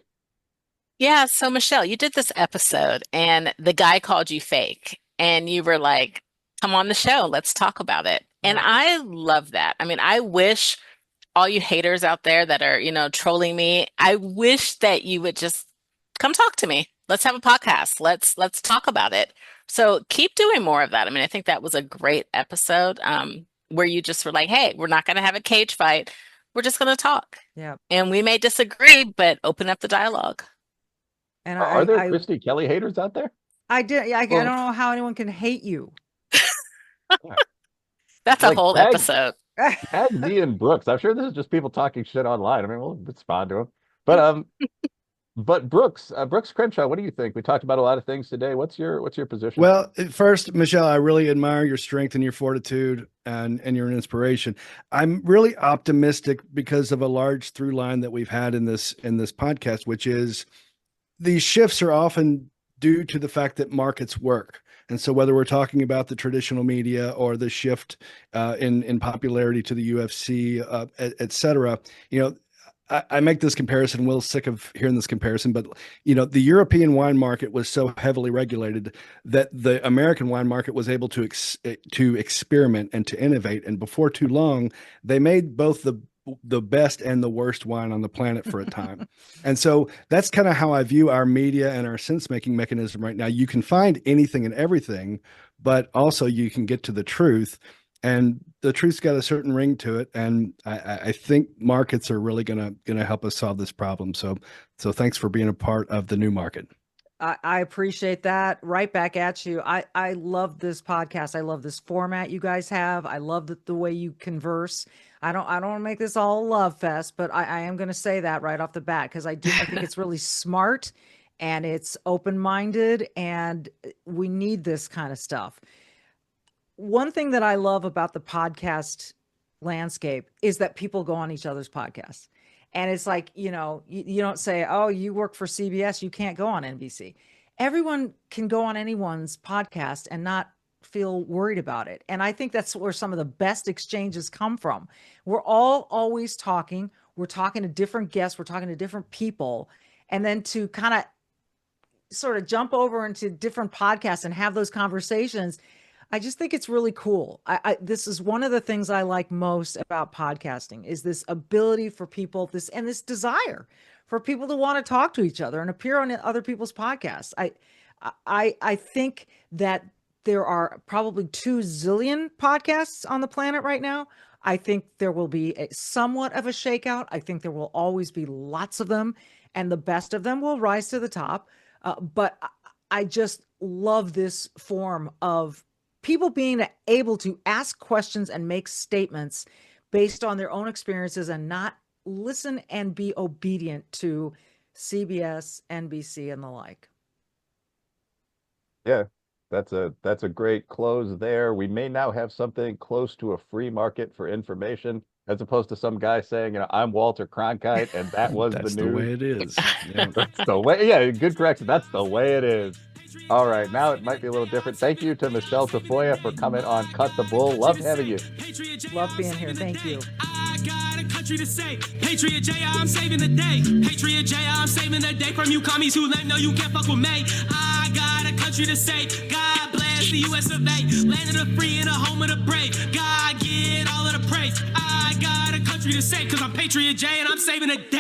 Yeah, so Michelle, you did this episode and the guy called you fake and you were like, come on the show, let's talk about it. And I love that. I mean, I wish all you haters out there that are, trolling me, I wish that you would just come talk to me. Let's have a podcast. Let's talk about it. So keep doing more of that. I mean, I think that was a great episode, where you just were like, hey, we're not going to have a cage fight. We're just going to talk. Yeah. And we may disagree, but open up the dialogue. And Are there Christy Kelly haters out there? I don't know how anyone can hate you. That's a whole episode. Tag me and Brooks. I'm sure this is just people talking shit online. I mean, we'll respond to them. But Brooks Crenshaw, what do you think? We talked about a lot of things today. What's your position? Well, first, Michelle, I really admire your strength and your fortitude, and you're an inspiration. I'm really optimistic because of a large through line that we've had in this podcast, which is these shifts are often due to the fact that markets work. And so whether we're talking about the traditional media or the shift in popularity to the UFC, et cetera, I make this comparison. Will's sick of hearing this comparison, but the European wine market was so heavily regulated that the American wine market was able to experiment and to innovate. And before too long, they made both the best and the worst wine on the planet for a time. And so that's kind of how I view our media and our sense-making mechanism right now. You can find anything and everything, but also you can get to the truth, and the truth's got a certain ring to it. And I think markets are really gonna help us solve this problem. So thanks for being a part of the new market. I appreciate that. Right back at you. I love this podcast. I love this format you guys have. I love the way you converse. I don't want to make this all a love fest, but I am going to say that right off the bat, because I think it's really smart and it's open-minded, and we need this kind of stuff. One thing that I love about the podcast landscape is that people go on each other's podcasts. And it's like, you don't say, oh, you work for CBS, you can't go on NBC. Everyone can go on anyone's podcast and not feel worried about it. And I think that's where some of the best exchanges come from. We're all always talking. We're talking to different guests. We're talking to different people. And then to kind of sort of jump over into different podcasts and have those conversations, I just think it's really cool. This is one of the things I like most about podcasting, is this ability for people, this desire for people to want to talk to each other and appear on other people's podcasts. I think that there are probably 2 zillion podcasts on the planet right now. I think there will be somewhat of a shakeout. I think there will always be lots of them, and the best of them will rise to the top. But I just love this form of people being able to ask questions and make statements based on their own experiences and not listen and be obedient to CBS, NBC, and the like. Yeah, that's a great close there. We may now have something close to a free market for information, as opposed to some guy saying, I'm Walter Cronkite, and that was the news. That's the way it is. Yeah. That's the way. Yeah, good correction. That's the way it is. All right, now it might be a little different. Thank you to Michele Tafoya for coming on Cut the Bull. Loved having you. Love being here. Thank you. I got a country to say. Patriot J, I'm saving the day. Patriot J, I'm saving the day from you commies who lame. No, you can't fuck with me. I got a country to say. God bless the US of A. Land of the free and a home of the brave. God get all of the praise. I got a country to say, because I'm Patriot J and I'm saving the day.